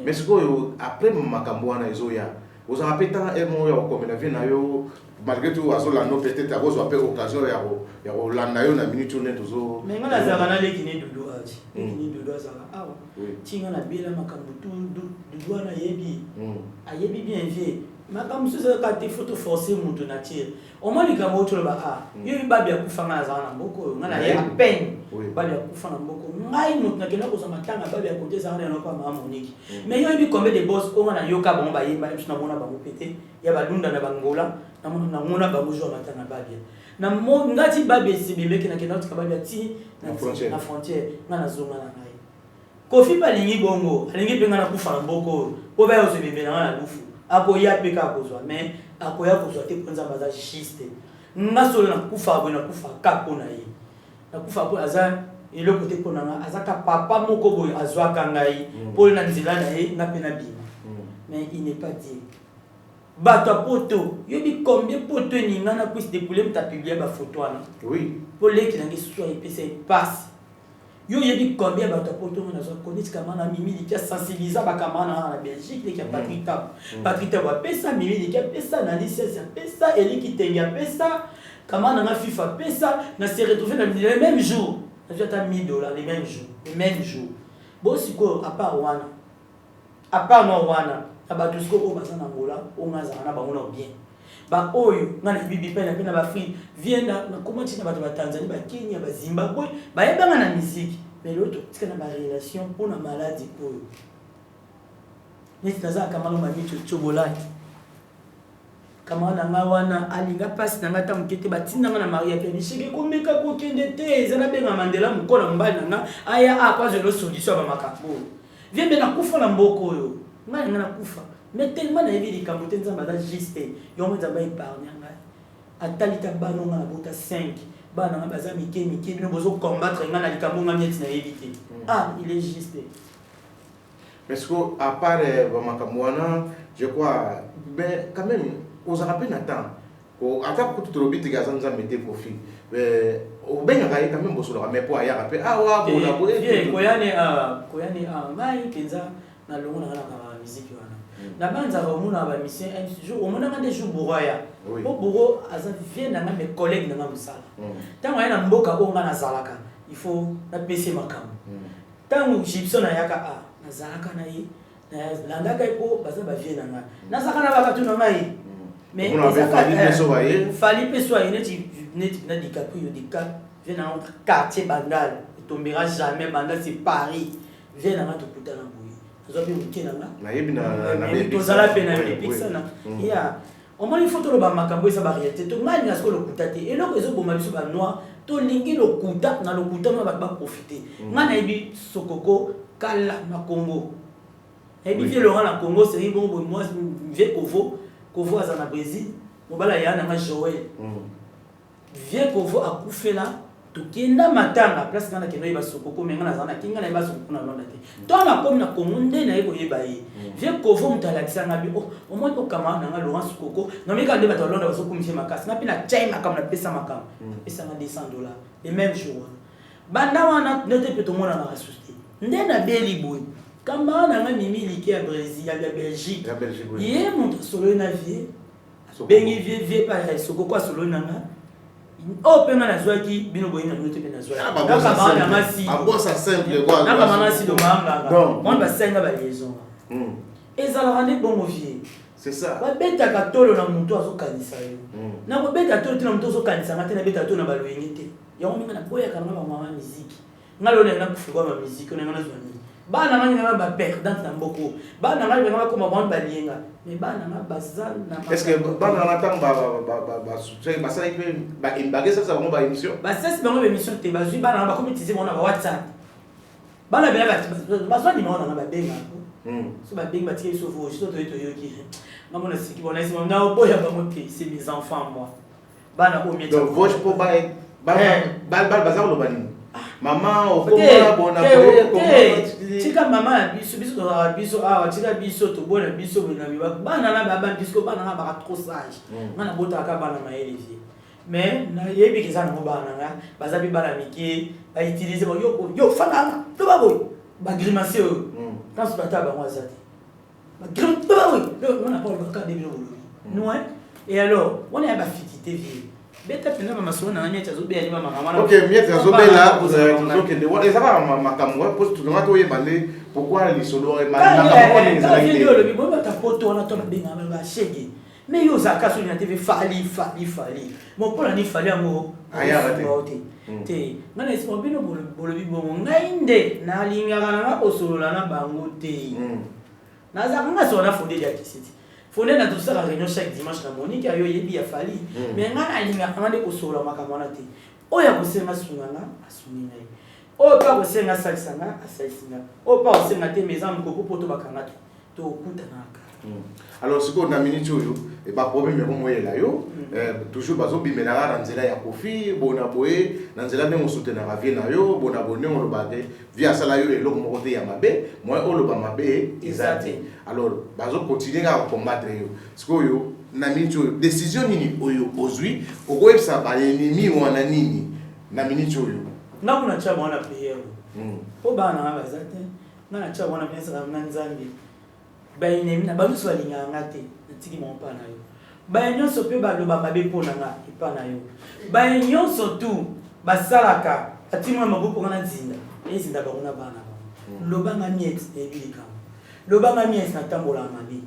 mais siko après makambo wana ezoya vous en rappelez tant et moi comme la vie na yo malgré tout azolando peut-être à cause après occasion ya rolanda yo na minute tourner toujours mais ngala zakana le kini dudu aji kini dudu azaka awa tinga na bela makambo dudu na yebi ayebi bien vie makambo so ka te photo forcer mutu na tire au moins les gambo to ba yo babi ya kufanga azana mboko ngala ya peine babi ya kufanga mboko ngai mutu na kena ko sama tanga babi ya kote zana na pa ma Monique mais yo bi combien de boss o ngana yo ka bon ba yeba na mona ba pété ya badunda na bangola na mona ba bojo matanga babi na mo ngati babi sibibe kena kena to ka babi ti na frontière ngana zonga na ngai Kofi balingi bongo alingi penga na kufanga mboko ko ba yo se bebe na lufu akoya peka kozwa mais akoya kozwa te ponza baza juste ngasolo na kufa bo na kufa ka pona ye na kufa bo aza ile côté pona nga azaka papa moko boy azwa kangai pour na nzela na ye na pena bima mais il n'est pas dit bato poto yobi combien poto ni ngana puisse dépouler ta publier ba photo ana oui pour les qui n'ont soit épicé passe yo yebi combien bato poto na zo connaître kama na mimi qui a sensibilisé ba kama na Belgique qui a Patrick Tab pesa mimi qui a pesa na licence pesa eli qui tenga pesa kama na FIFA pesa na se retrouver dans le même jour na jata $1000 les mêmes jours bon siko à part no wana abato siko o bazana ngola o ngazana ba ngona bien ba oyo ngana bibi pena ba free vienda na comment na bato ba Tanzanie ba Kenya ba Zimbabwe ba yebanga na musique mais l'autre c'est na ba relation pour na maladie oyo nitaza kama no mamicho chobolati kama na ngawana alinga passe na ngata mukete batinda na Maria pe bishike komeka ko kende te ezana benga Mandela mukola mbali na aya apa je lo solution ba makapo viende na kufa na mboko oyo ngana na kufa mais tellement na yebi likambo te nzamba za juste yo mo nzamba épargne ngai atalita bano na bota 5 bana na baza mike bino bozo combattre ngana likambo ngami tina yebi te il est juste parce que à part makambo wana je crois mais quand même aux rappels n'attend ko ata ko tulobi te gaza nzamba te Kofi au benga kai quand même boso mais pour aya rappel wa bona bo koyane ngai kenza na longo na kana musique wana na banza romuna ba mission un jour au mona des jours bouraya po bourro aza vient na mes collègues na musala tango yana mboka onga na zalaka il faut na PC makam tango Gibson na yaka na zalaka na yi na landaka ipo baza ba vient na zalaka na ba tu na ngai mais fali peso aye net na DiCaprio vient dans un quartier bandal il tombera jamais bandal c'est Paris vient dans tout putain na zobi mkinanga na yebi na tozala pe na epixa na ya au moins il faut to lo ba makambo esa ba réalité to ngani ngasko lo kutate eloko ezo boma biso ba noir to lingi lo kuta na lo kuta na ba profiter ngana yebi sokoko kala na Congo yebi vie Laurent na Congo c'est bon moi vie Kovo aza na Brésil mobala ya na Joël vie Kovo akufela tukenda matanga place kana keno yeba sokoko menga na zana kinga na yeba sokoko na londa te to na komi na komunde na yebo yeba yi vie Kovo mtalakisa ngabi o mo to kama na Laurent Sokoko na meka nde bato londa basoko mche makasi na pina chai makam na pesa makam pesa na $200 les mêmes jours banda wana nete pe to mona na ressuscité nde na beli boy Kamba na mimi liké à Brésil, à Belgique. La Belgique, oui. Il est monté solo na vie. Bengi vie pas soko kwa solo na nga. Oh penga na zwaki bino boyina note pe na zwaki. Na kamba na masi. Ah bon ça simple quoi. Na kamba na si do manga. Donc, moi ba senga ba liaison. Et ça la rendait bon vie. c'est ça. Ba beta ka tolo na muntu azo kanisa yo. Na ko beta tolo tina muntu azo kanisa ngate na beta tolo na ba loyengete. Ya ngo minga na boya kana ba mama musique. Ngalo na kufika ma musique na ngana zwani. Bana ngani na ba perdant na mboko. Bana ngani ngana ko ma bon ba lienga. Mais bana na bazal na. Est-ce que bana na tang ba ça il peut ba imbaguer ça va ba émission. Ba ça c'est ba émission te bazui bana ba communiquer mon na WhatsApp. Bana bela ba so ni mona na ba benga. So ba benga tie so fo so to yoki. Maman na siki bona isi na oboya ba moté c'est mes enfants moi. Bana o mieux. Donc voche pour ba bazar lo bani. Maman au comment bon après tika mama biso tika biso to bona biso na biba bana na baba biso bana na ba trop sage ngana bota ka bana ma élevé mais na yebi ki sana mo bana nga bazabi bana miki ba utiliser yo fana to ba boy ba grimacer quand ce bata ba moi ça ba grimacer to ba boy on a pas le cas de bilo non et alors on est ba fitité vie. Beta pena mama sona na nyeta zo be ali mama mama. OK, nyeta zo be là vous avez toujours que de et ça va makamwa pose tout le monde yebale pourquoi les solo et makamwa les ezali yo le bibo ta poto na to na benga ba shege. Mais yo za kaso ni na TV fali. Mon pole ni fali amo. Aya rate. Te. Ngana isi mo bino bolo bibo ngainde na linga na osolo na bango te. Na za nga so na fondé ya kisiti. Fondé na tout ça la réunion chaque dimanche na Monique ayo yebi ya fali mais ngana linga ngane ko solo makamona te oya kosenga sungana asunina o pa kosenga saisanga asaisinga o pa kosenga te maison ko poto bakanga to kutana ka. Alors ce qu'on a minute yo et pas problème mais moi là yo toujours bazo bimela na nzela ya kofi bona boye na nzela ne soutenir la vie na yo bona bonne on le bagé via ça là yo et l'homme côté ya mabe moi on le ba mabe ezate. Alors bazo continuer à combattre yo ce que yo na minute décision nini oyo ozui okoye ça ba ennemi wana nini na minute yo na kuna cha mwana pia o bana na bazate na cha mwana pesa na nzambi ba ennemi na ba so alinga ngate tiki mon pa na yo ba nyonso pe ba lo ba mabe pona nga ipa na yo ba nyonso tu basalaka atimwa mabuko ngana nzinda ezinda ba kuna bana lo ba ngamiet ebilika lo ba ngamiet na tambola mabe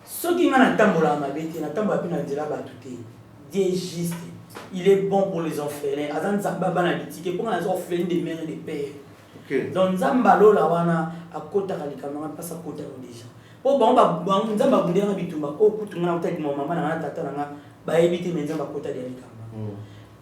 soki ngana tambola mabe te na tambola pe na nzela ba tuté Dieu est juste, il est bon pour les orphelins azan zamba bana bitike pour les orphelins des mères et des pères. OK, donc zamba lo la wana akota kalikama pasa kota déjà po ba nzamba bundera bitumba o kutunga utaki mama na tata na ba ebite nzamba kota dia likama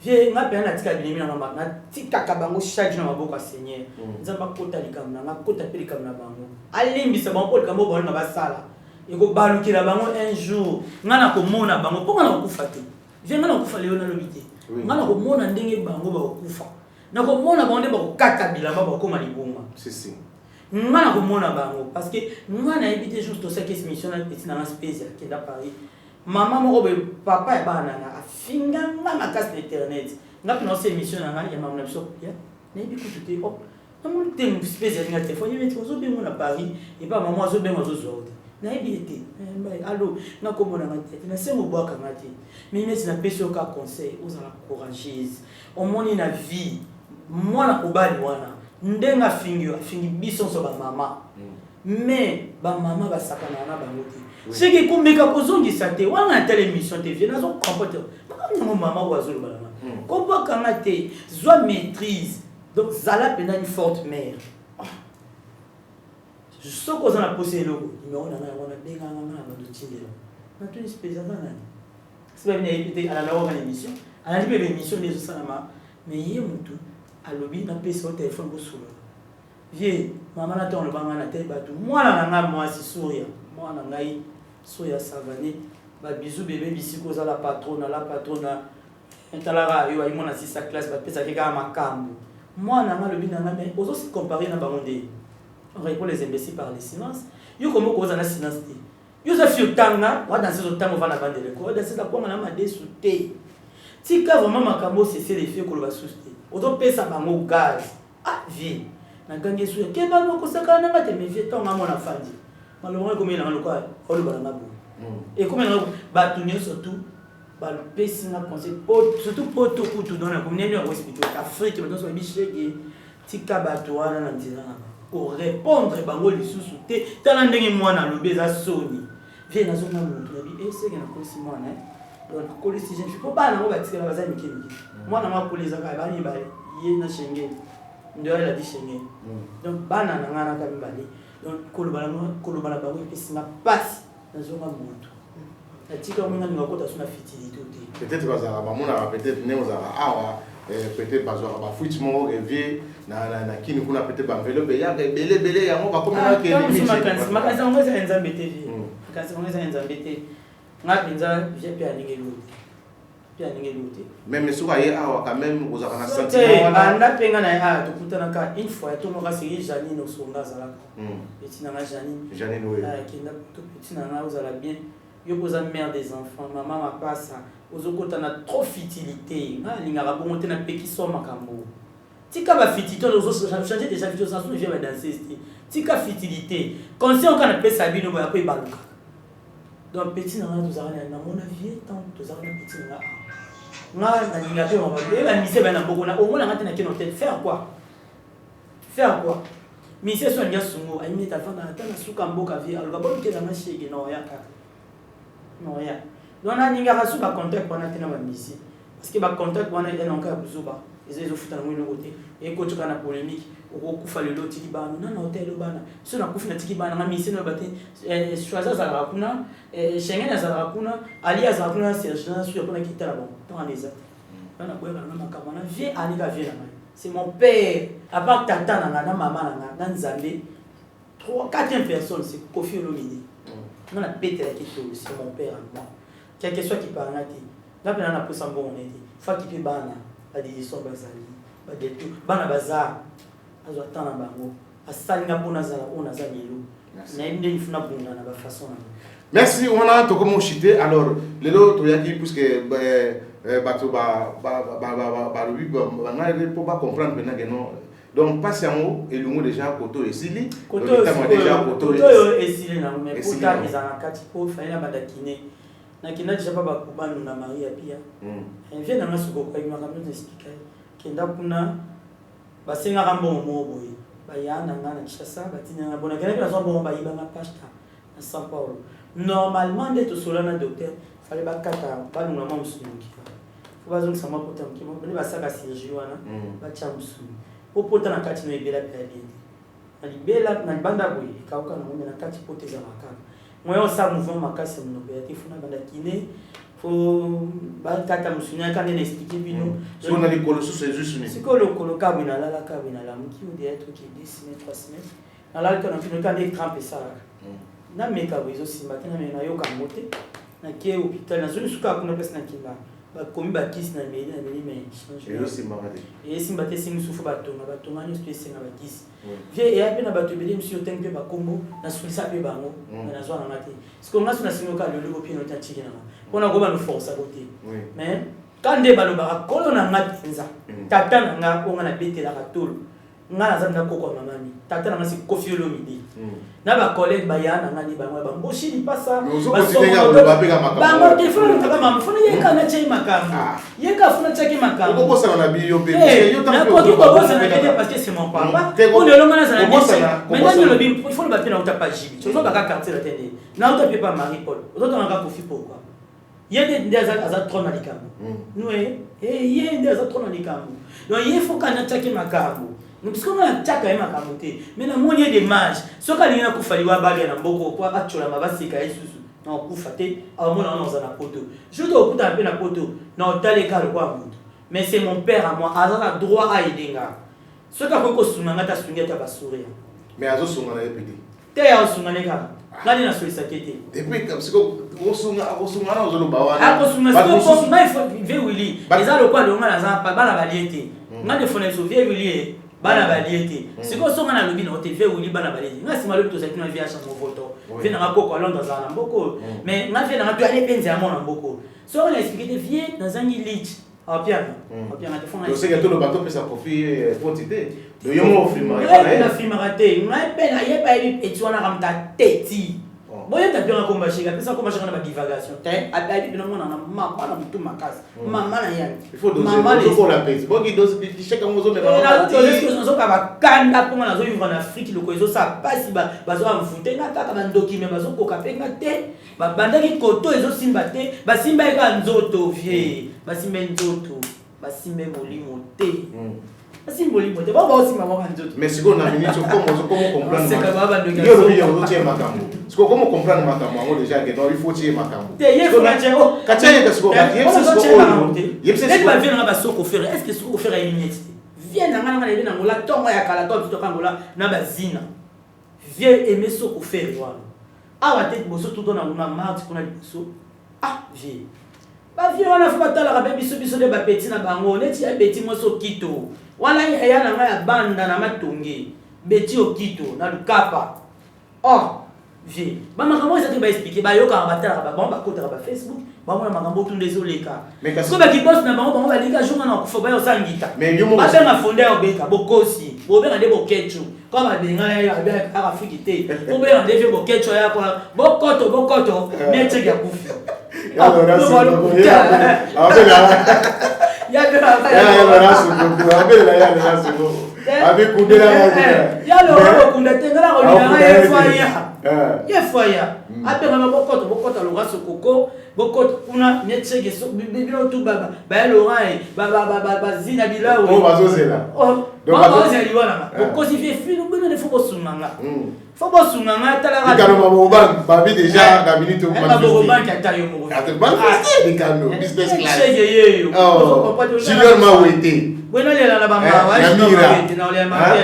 vie nga pe na tika bilemi na mama na tika kabango charge na maboko seigneur nzamba kota likama na kota pe likama na bango alimbisa bango likambo bona na basala eko balukira bango un jour nga na komona bango po nga na kufa te vie nga na kufa leo na lobite nga na komona ndenge bango ba kufa na komona bango ba kokata bilamba ba koma libonga si ngana komona bango parce que ngana ebité juste ça que mission na petit na space qui da Paris maman moko be papa e bana na afinga nga makasi internet nga kuna se mission na ya maman na biso ya na ebi kututé oh na mon tem space ya téléphone yeti ozo be na Paris et pas maman ozo be ozo zote na ebi été allo na komona na tête na se mo boaka ngati mais mais na peso ka conseil aux la courageuse au moni na vie moi na kobali wana ndenga fingi biso so ba mama mais ba mama ba sakana na bango te ce qui komeka kozongisa te wana tele émission te vient nazo comporter mon maman oazo ba mama ko bakanga te zwa maîtrise donc zala pena une forte mère je sais qu'on a posé logo mais on a benga na ba tindela na tout espèce na c'est pas bien éviter à la longue émission à la libre émission des salama mais yemutu alobi na pesa au téléphone bosolo vie mama na ton le banga na te batu mwana nga moi si soya mwana ngai soya savane ba bizu bébé bisiko za la patronne entalaka yo ay mona si sa classe ba pesa ke ka makambo mwana nga lobi na nga mais ozo se comparer na bangonde on répond les imbéciles par les silences yo comme ko za na silence te yo za fi otanga wa dans ce temps on va na bande de ko dans ce temps na ma desouté tika vraiment makambo c'est les filles ko lo ba souster ozo pesa bango gaz ah vie na gangi suya ke ba no kosaka na ngate me vie tonga mona fandi malonga ko mena ngaloka olu bana ngabo et comme ngabo ba tunyo surtout ba le pesi na conseil surtout pour tout kutu dans la communauté en hospital Afrique maintenant so bichege tika bato wana na ndizana pour répondre bango lisusu te tala ndenge mwana lobe za soni vie na zona muntu na bi ese na kosi mwana donc kolisi je peux pas na batika na bazani kimiki mwana makoleza ka bani ba ye na shenge ndio la di shenge donc bana na ngana ka mbali donc kolobala bango pesi na passe na zona muntu na tika mwana ngakota suna fertilité te peut-être bazara ba mona peut-être ne ozara awa peut-être bazara ba fuitmo revie na kini kuna peut-être ba enveloppe ya belé yango ba komona ke limite makanisa ngeza enza mbete makanisa ngeza enza mbete ngapinza jepe aningeluti même si waye awa quand même ozara na sentiment wana anda penga na ya to kutana ka une fois to moka siri Janine osonga zalaka etina na Janine oui kinda to etina na ozala bien yo poza mère des enfants maman ma passa ozokota na trop fertilité linga bongo te na peki so makambo tika ba fertilité ozo changer déjà vidéo sans nous vient danser tika fertilité conscient kana pesa bino ba ko ibaluka donc petit na nous a na mon avis tant to za na petit na linga pe on va et la mise ba na boko na au moins na tena kino tête faire quoi mise so ndia sungo ai meta fana tana suka mboka vie alba bon ke na shege no ya kaka non ya donc na ninga rasu ba contact wana tena ba misi parce que ba contact wana ina nka buzuba ezo futa na mwino kote e ko tuka na polémique o kufa lelo tiki bana na hotel bana so na kufa na tiki bana na misi no bate choisir za rakuna Schengen za rakuna ali za rakuna Serge na sur kuna kitala bon tant les autres na boya na makama na vie ani ka vie na c'est mon père à part tata na maman na nzambe 4e personne c'est Kofi Olomide non la pété la question c'est mon père à moi quel que soit qui parle là là pendant la pose en bon on est faut qu'il peut bana la décision bazali ba de tout bana bazar azo tana bango asalinga pona za ona za lelo na inde ifuna bunda na ba façon merci on a to comme chité alors lelo to yaki puisque bato ba lui ba na pour pas comprendre maintenant que non donc patiemment et l'humour déjà koto esili koto esili na mais pourtant ils en kati po faina badakine na kina déjà pas bakubanu na Maria pia vient na masuko kwa ima kama expliquer kenda kuna basenga rambo moboyi bayana ngana kishasa batina na bona kana kwa bon ba iba na pasta na São Paulo normalement d'être solana docteur fallait bakata ba nuna mamsuki faut bazong sama potam ki mo bali basaka chirurgie wana ba chamsu popota na kati no ibela pia bien ali bela na banda boy ikauka na ngombe na kati poteza makaka moyo sa mouvement makasi mnoko ya tifuna banda kine faut ba kata musunya kana na expliquer bino so na likolo so c'est juste ni siko lokolo kabina la mki ou des trucs qui 10 semaines 3 semaines na la kana fino kana tremper ça na meka wizo simba tena na yoka mote na ke hôpital na zone suka kuna pesa na kinda ba komi ba kisi na meli mais changer yo simba ngade et simba te singi sufu batonga ni stu singa ba kisi vie et apena ba tobeli monsieur tempe ba kombo na sulisa pe bango na zo na ngati siko ngasu na singo ka lelo ko pino ta chiki na pona go ba no force côté mais quand de ba no ba kolo na ngati nza tata na nga ko ngana betela ka tolo ngana za na koko mamani tata na ngasi Kofi Olomide na ba collègue ba yana ngani ba ngwa ba mboshi ni pasa ba telefone ntaka mama fona yeka na chai makamba yeka fona chaki makamba ko bosa na biyo pe yo na ko ko bosa na biyo parce que c'est mon papa on le longana za na biyo maintenant le biyo il faut le battre na uta pajibi tu vois ba ka quartier la tende na uta pe pas Marie Paul autant on ga Kofi pourquoi yende ndaza aza trop na likambo nous yende aza trop na likambo donc il faut kana chaki makamba nous parce qu'on a tchaka ema kamote mais na moni des mages soka lina kufaliwa baga na mboko kwa achola mabasika yesusu na kufate au mona on na poto je dois okuta pe na poto na otale ka kwa mutu mais c'est mon père à moi azana droit à idenga soka ko sunanga ta sungeta basuria mais azo sunga na epidi te ya sunga ka ngani na solisa kete depuis comme siko osunga na ozolo bawana akosunga siko na ifo ve wili ezalo kwa longa na za bana baliete ngani fona so ve wili bana baliete siko songa na lobi na TV wili bana baliete ngasi malo to zakina via cha movoto vina ngako Londres za mboko mais ngafia na ngatu ale penzi ya mona mboko so on a expliqué vie dans un lit Ah, bien. Je sais que tout le bateau peut s'en profiter pour t'aider. Donc, il y a un film. Il y a un film raté. Il y a un film boye tapira ko machika pesa ko machika na divagation te ababi bino mona na mama na mutu makasi mama na yani il faut doser pour la paix bon qui dose qui cheka mozo me ba na to les choses zo ka bakanda ko na zo vivre en Afrique loko ezo sa pasi ba zo amfute na kaka na ndoki me bazo ko kapenga te ba bandaki koto ezo simba te ba simba eka nzoto vie ba simba nzoto ba simba molimo te simboli mote ba aussi maman nzoto mais si on a minute comment comprendre yo le yo tie makambo siko comment comprendre makambo ngo déjà que il faut tie makambo te ye faut tie o katia que siko katia c'est pas bien na soko faire est-ce que soko faire une minute viens na ngana ngana na ngola tongo ya kala to to kangola na bazina viens aimer soko faire wana awa te boso tout na ngona mardi kuna biso viens ba viens wana fa batala ka biso de ba petit na bango neti ya petit mo so kito wana ya na ya banda na matonge beti okito na lukapa vie ba makambo ezaki ba expliquer ba yoka batala ba bomba kota ba Facebook ba mona makambo tu ndezoleka so ba kibos na bango ba lika jonga na kufoba yo sangita ba benga fonde obeka bokosi bobenga de bokechu kwa ba benga ya Afrique te bobenga de bokechu ya kwa bokoto meche ya kufa Junior Mawete. Bueno, le la bamba,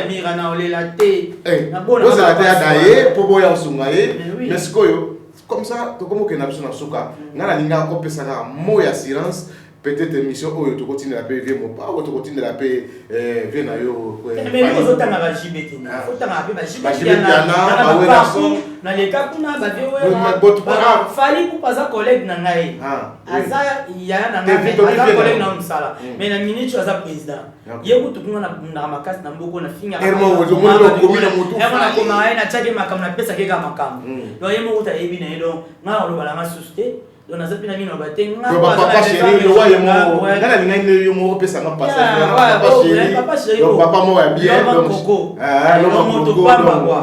mira na ole la te. Na bona za te adaye pobo ya sungaye. Mais sikoyo comme ça to comme que na biso na suka. Ngana linga ko pesa na mo ya assurance. Peut-être émission où tu continues la paix viens mon pas ou tu continues la paix viens na yo mais les autres na JBT na faut tanga ba JBT na les kakuna ba vewe fali ku paza collègue na ngai aza ya na ngai aza collègue na msala mais na minute aza président yeko tukunga na makasi na mboko na finga ermo wozo mondo komina mutu na koma na chake makam na pesa keka makam donc yemo uta ebi na elo nga lo bala nga susté donc na zapina mino batenga papa chéri le wa yemo ngana linga ile yomo pesa nga papa chéri donc papa mo ya bien donc lo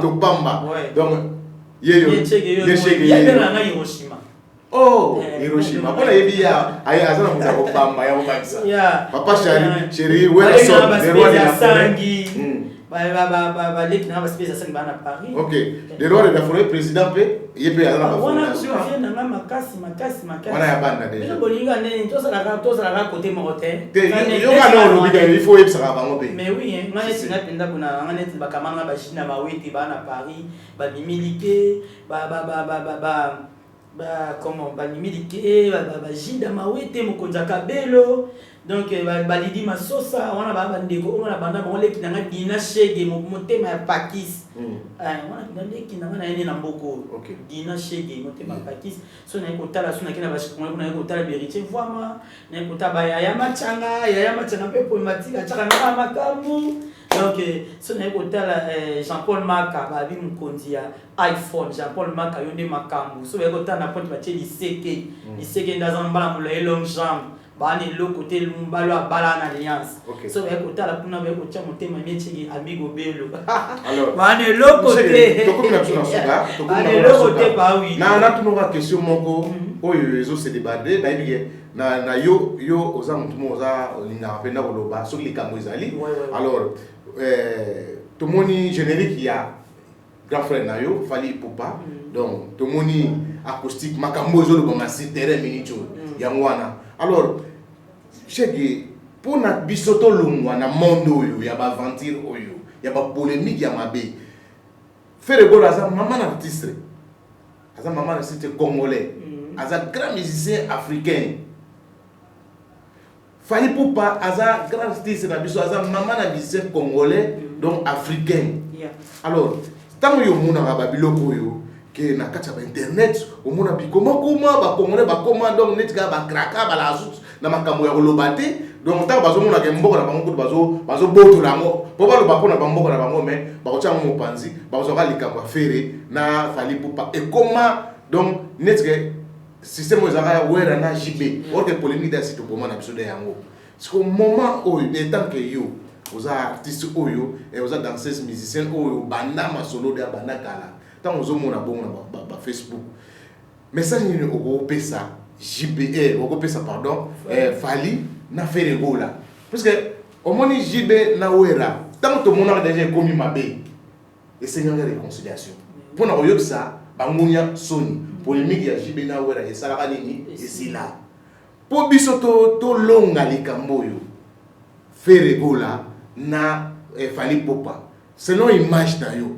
to pamba donc yeyo ye na nga Hiroshima Hiroshima bona yebi ya aya azana muta ko pamba ya mobakisa papa chéri wela so le roi de la forêt ba lek na ba spesa sang bana Paris OK le roi de la forêt président pe yepe azana ba wana sio na makasi wana ya banda déjà bolinga ne to sala côté moté yo kana lo biga il faut yebsa ba ngo pe mais oui ngane singa penda kuna ngane ti bakamanga ba China ba weti bana Paris ba mimilike ba comment ba mimilike ba Jida mawete mokonza kabelo donc balidi masosa wana ba ndeko wana banda ba leki na dina shege motema ya pakis wana leki na wana ene na mboko dina shege motema pakis so na ko tala so na kina ba shikoma na ko tala beritier vraiment na ko taba ya machanga pe po matika chaka na makamu donc so na ko tala Jean-Paul Maka ba bi mkonzi ya iPhone Jean-Paul Maka yonde makamu so ko tala na point ba che liseke ndazamba la long jambe bani lo côté lumbalo bala na alliance so ba ko tala kuna ba ko cha motema mechi amigo belo alors bani lo côté to comme na tuna suka to comme na lo côté ba oui na tunonga question moko oyo ezo se débattre na ibige na yo oza mutu mo oza linga penda koloba so likambo ezali alors tomoni générique ya grand frère na yo Fally Ipupa donc tomoni acoustique makambo ezo lo bonga si terrain minicho ya ngwana alors chege pona bisoto longwa na monde oyo ya ba aventure oyo ya ba polémique ya mabe faire gola za maman artiste aza maman artiste congolais aza grand musicien africain Fally Ipupa aza grand artiste na biso aza maman na musicien congolais donc africain alors tant yo mona ba biloko oyo que na kati ba internet omona bikoma ba congolais ba koma donc net ka ba kraka ba la na makambo ya kolobate donc tant bazo mona ke mboko na bango bazo boto lango po ba lo ba pona bamboko na bango mais ba ko tsa mo panzi ba ko ka likambo fere na Fally Ipupa et comment donc netke système ezaka wera na JB or que polémique da site pour moi na biso de yango c'est qu'au moment où étant que yo aux artistes oyo et aux danseuses musiciens oyo banda masolo de banda kala tant aux hommes na bon na Facebook message ni oko pesa JB oko pesa pardon Fally na faire gola parce que au moins JB na wera tant tout monde a déjà commis mabe et c'est une réconciliation pour na oyo ça bangunya soni polémique ya JB na wera et ça la nini et c'est là pour biso to longa likambo yo faire gola na Fally Ipupa selon image na yo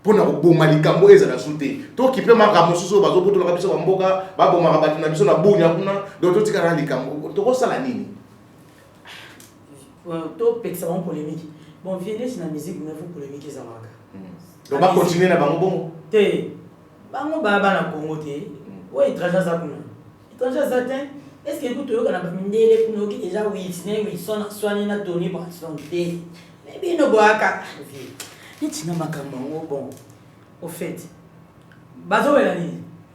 pona koboma likambo ezala sute to kipe makambo susu bazobuto la biso bamboka baboma kabati na biso na bunya kuna donc to tika na likambo to kosala nini to peksa en polémique bon vieillesse na musique na faut polémique ezalaka donc ba continuer na bango bongo te bango baba na Congo te o étranger za kuna étranger za te est-ce que écoute yo kana ndele kuno ki déjà oui sona soigner na Tony Braxton te mais bino boaka ni makambo bon au fait bazo wela ni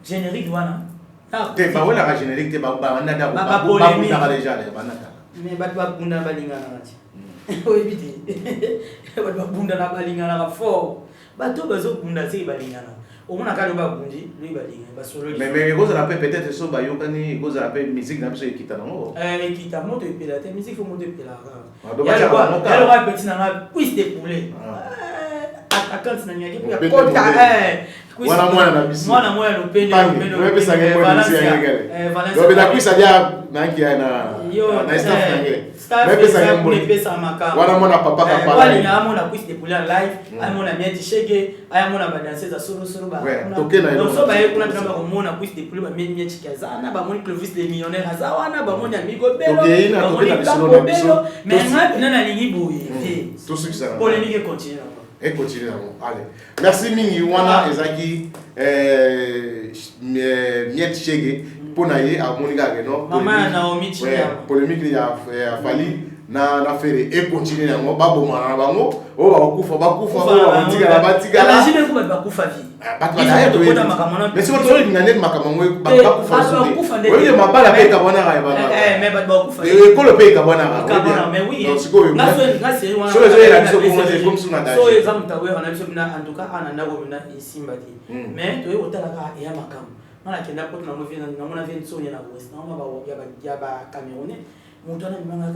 générique wana te ba wela ka générique te ba na da ba polémique déjà ba na mais ba bunda balingana ngati o ebiti ba bunda na balingana fort bato bazo bunda se balingana au moins quand on va bundi lui balinga ba solo mais cause la peut-être so ba yokani cause la musique na biso ekita nango ekita moto epela te musique faut monter epela donc ba cha ba petit na cuisse de poulet attaquant na nyaki ya kota mwana na biso mwana no pende wewe pesa ngene Valencia donc la cuisse dia na kia na staff ngene wewe pesa ngene pesa maka wana mwana papa ka pala wali na mona cuisse de poulet live ay mona mieti shege ay mona ba danseuse solo ba donc so ba kuna tamba ko mona cuisse de poulet ba mieti kazana ba moni Clovis de millionnaire azawana ba moni amigo belo ba moni belo mais na lingi boye tout ce qui ça polémique continue. Et continue. Allez. Merci Mingi Wana Ezaki Miet Chege Ponaye à Monica Geno. Maman Naomi Chia. Polémique il a Fally na faire et continue na ngo babo mara bango o bakufa o batika la imagine ko bakufa vi mais si on tole ngane makamangwe bakufa so oui mabala pe kabona ga bana mais bakufa et ko le pe kabona mais oui na c'est wana so les la so comme sous na so exemple tawe on a biso na en tout cas ananda ko na isimba ti mais to otala ka ya makam na kenda ko na movie na mona vient so na west na ba ba Camerounais mutu anamanga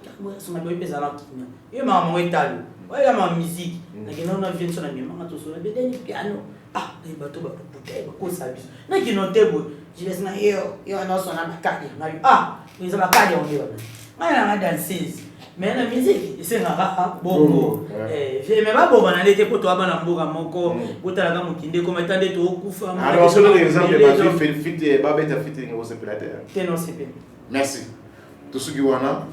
kama soma boy pesa la kimia iyo mama wetalo waya mama musique na kino na vient na mama to so be deni piano e bato ba putai ba ko sabiso na kino tebo jiles na yo na so na bakadi na yo niza bakadi on yo na danseuse mais na musique isenga bongo me ba bo bana lete poto abana mboka moko botala ka mukinde ko matande to okufa alors sur l'exemple ba fit ba beta fitting au separateur teno sepe merci tout ce qui wana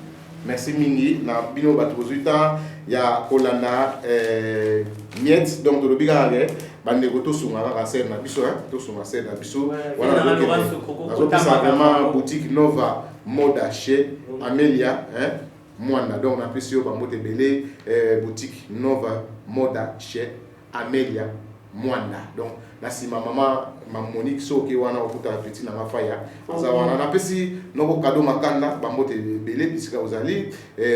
merci mingi na bino batuzuita ya kolanda miet donc to biga ngé bande ko to sunga ka ser na biso to sunga ser na biso wana ko vraiment boutique Nova Moda chez Amelia Mwanda donc na pisio ba mote belé boutique Nova Moda chez Amelia Mwanda donc na si maman Monique soki wana okuta petit na mafaya za wana na pesi noko kado makanda ba mote belé bisika ozali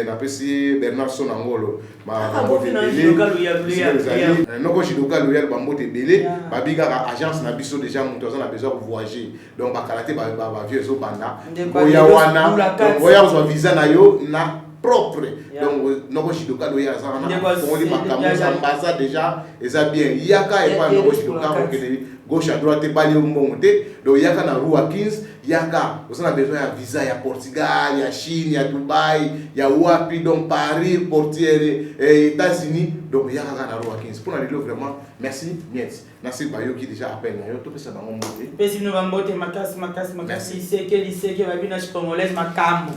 na pesi Bernard Sonangolo ma mote belé noko jidoka loyal ba mote belé ba biga agence na biso déjà muto za na besoin de voyager donc ba kalaté ba vieux zo banda boya wana donc boya zo visa na yo na propre donc noko shidoka do ya sana on les makambo ambassade déjà eza bien yaka et pas noko shidoka ko gauche à droite pas les monter donc yaka na rue 15 yaka on a besoin de visa ya Portugal ya Chine ya Dubai ya wapi donc Paris portiere États-Unis donc yaka na rue 15 pour na dire vraiment merci Miet merci bayo qui déjà appelle na yo to pesa bango mbote pesi no bambote makasi c'est que lycée que babina congolaise makambo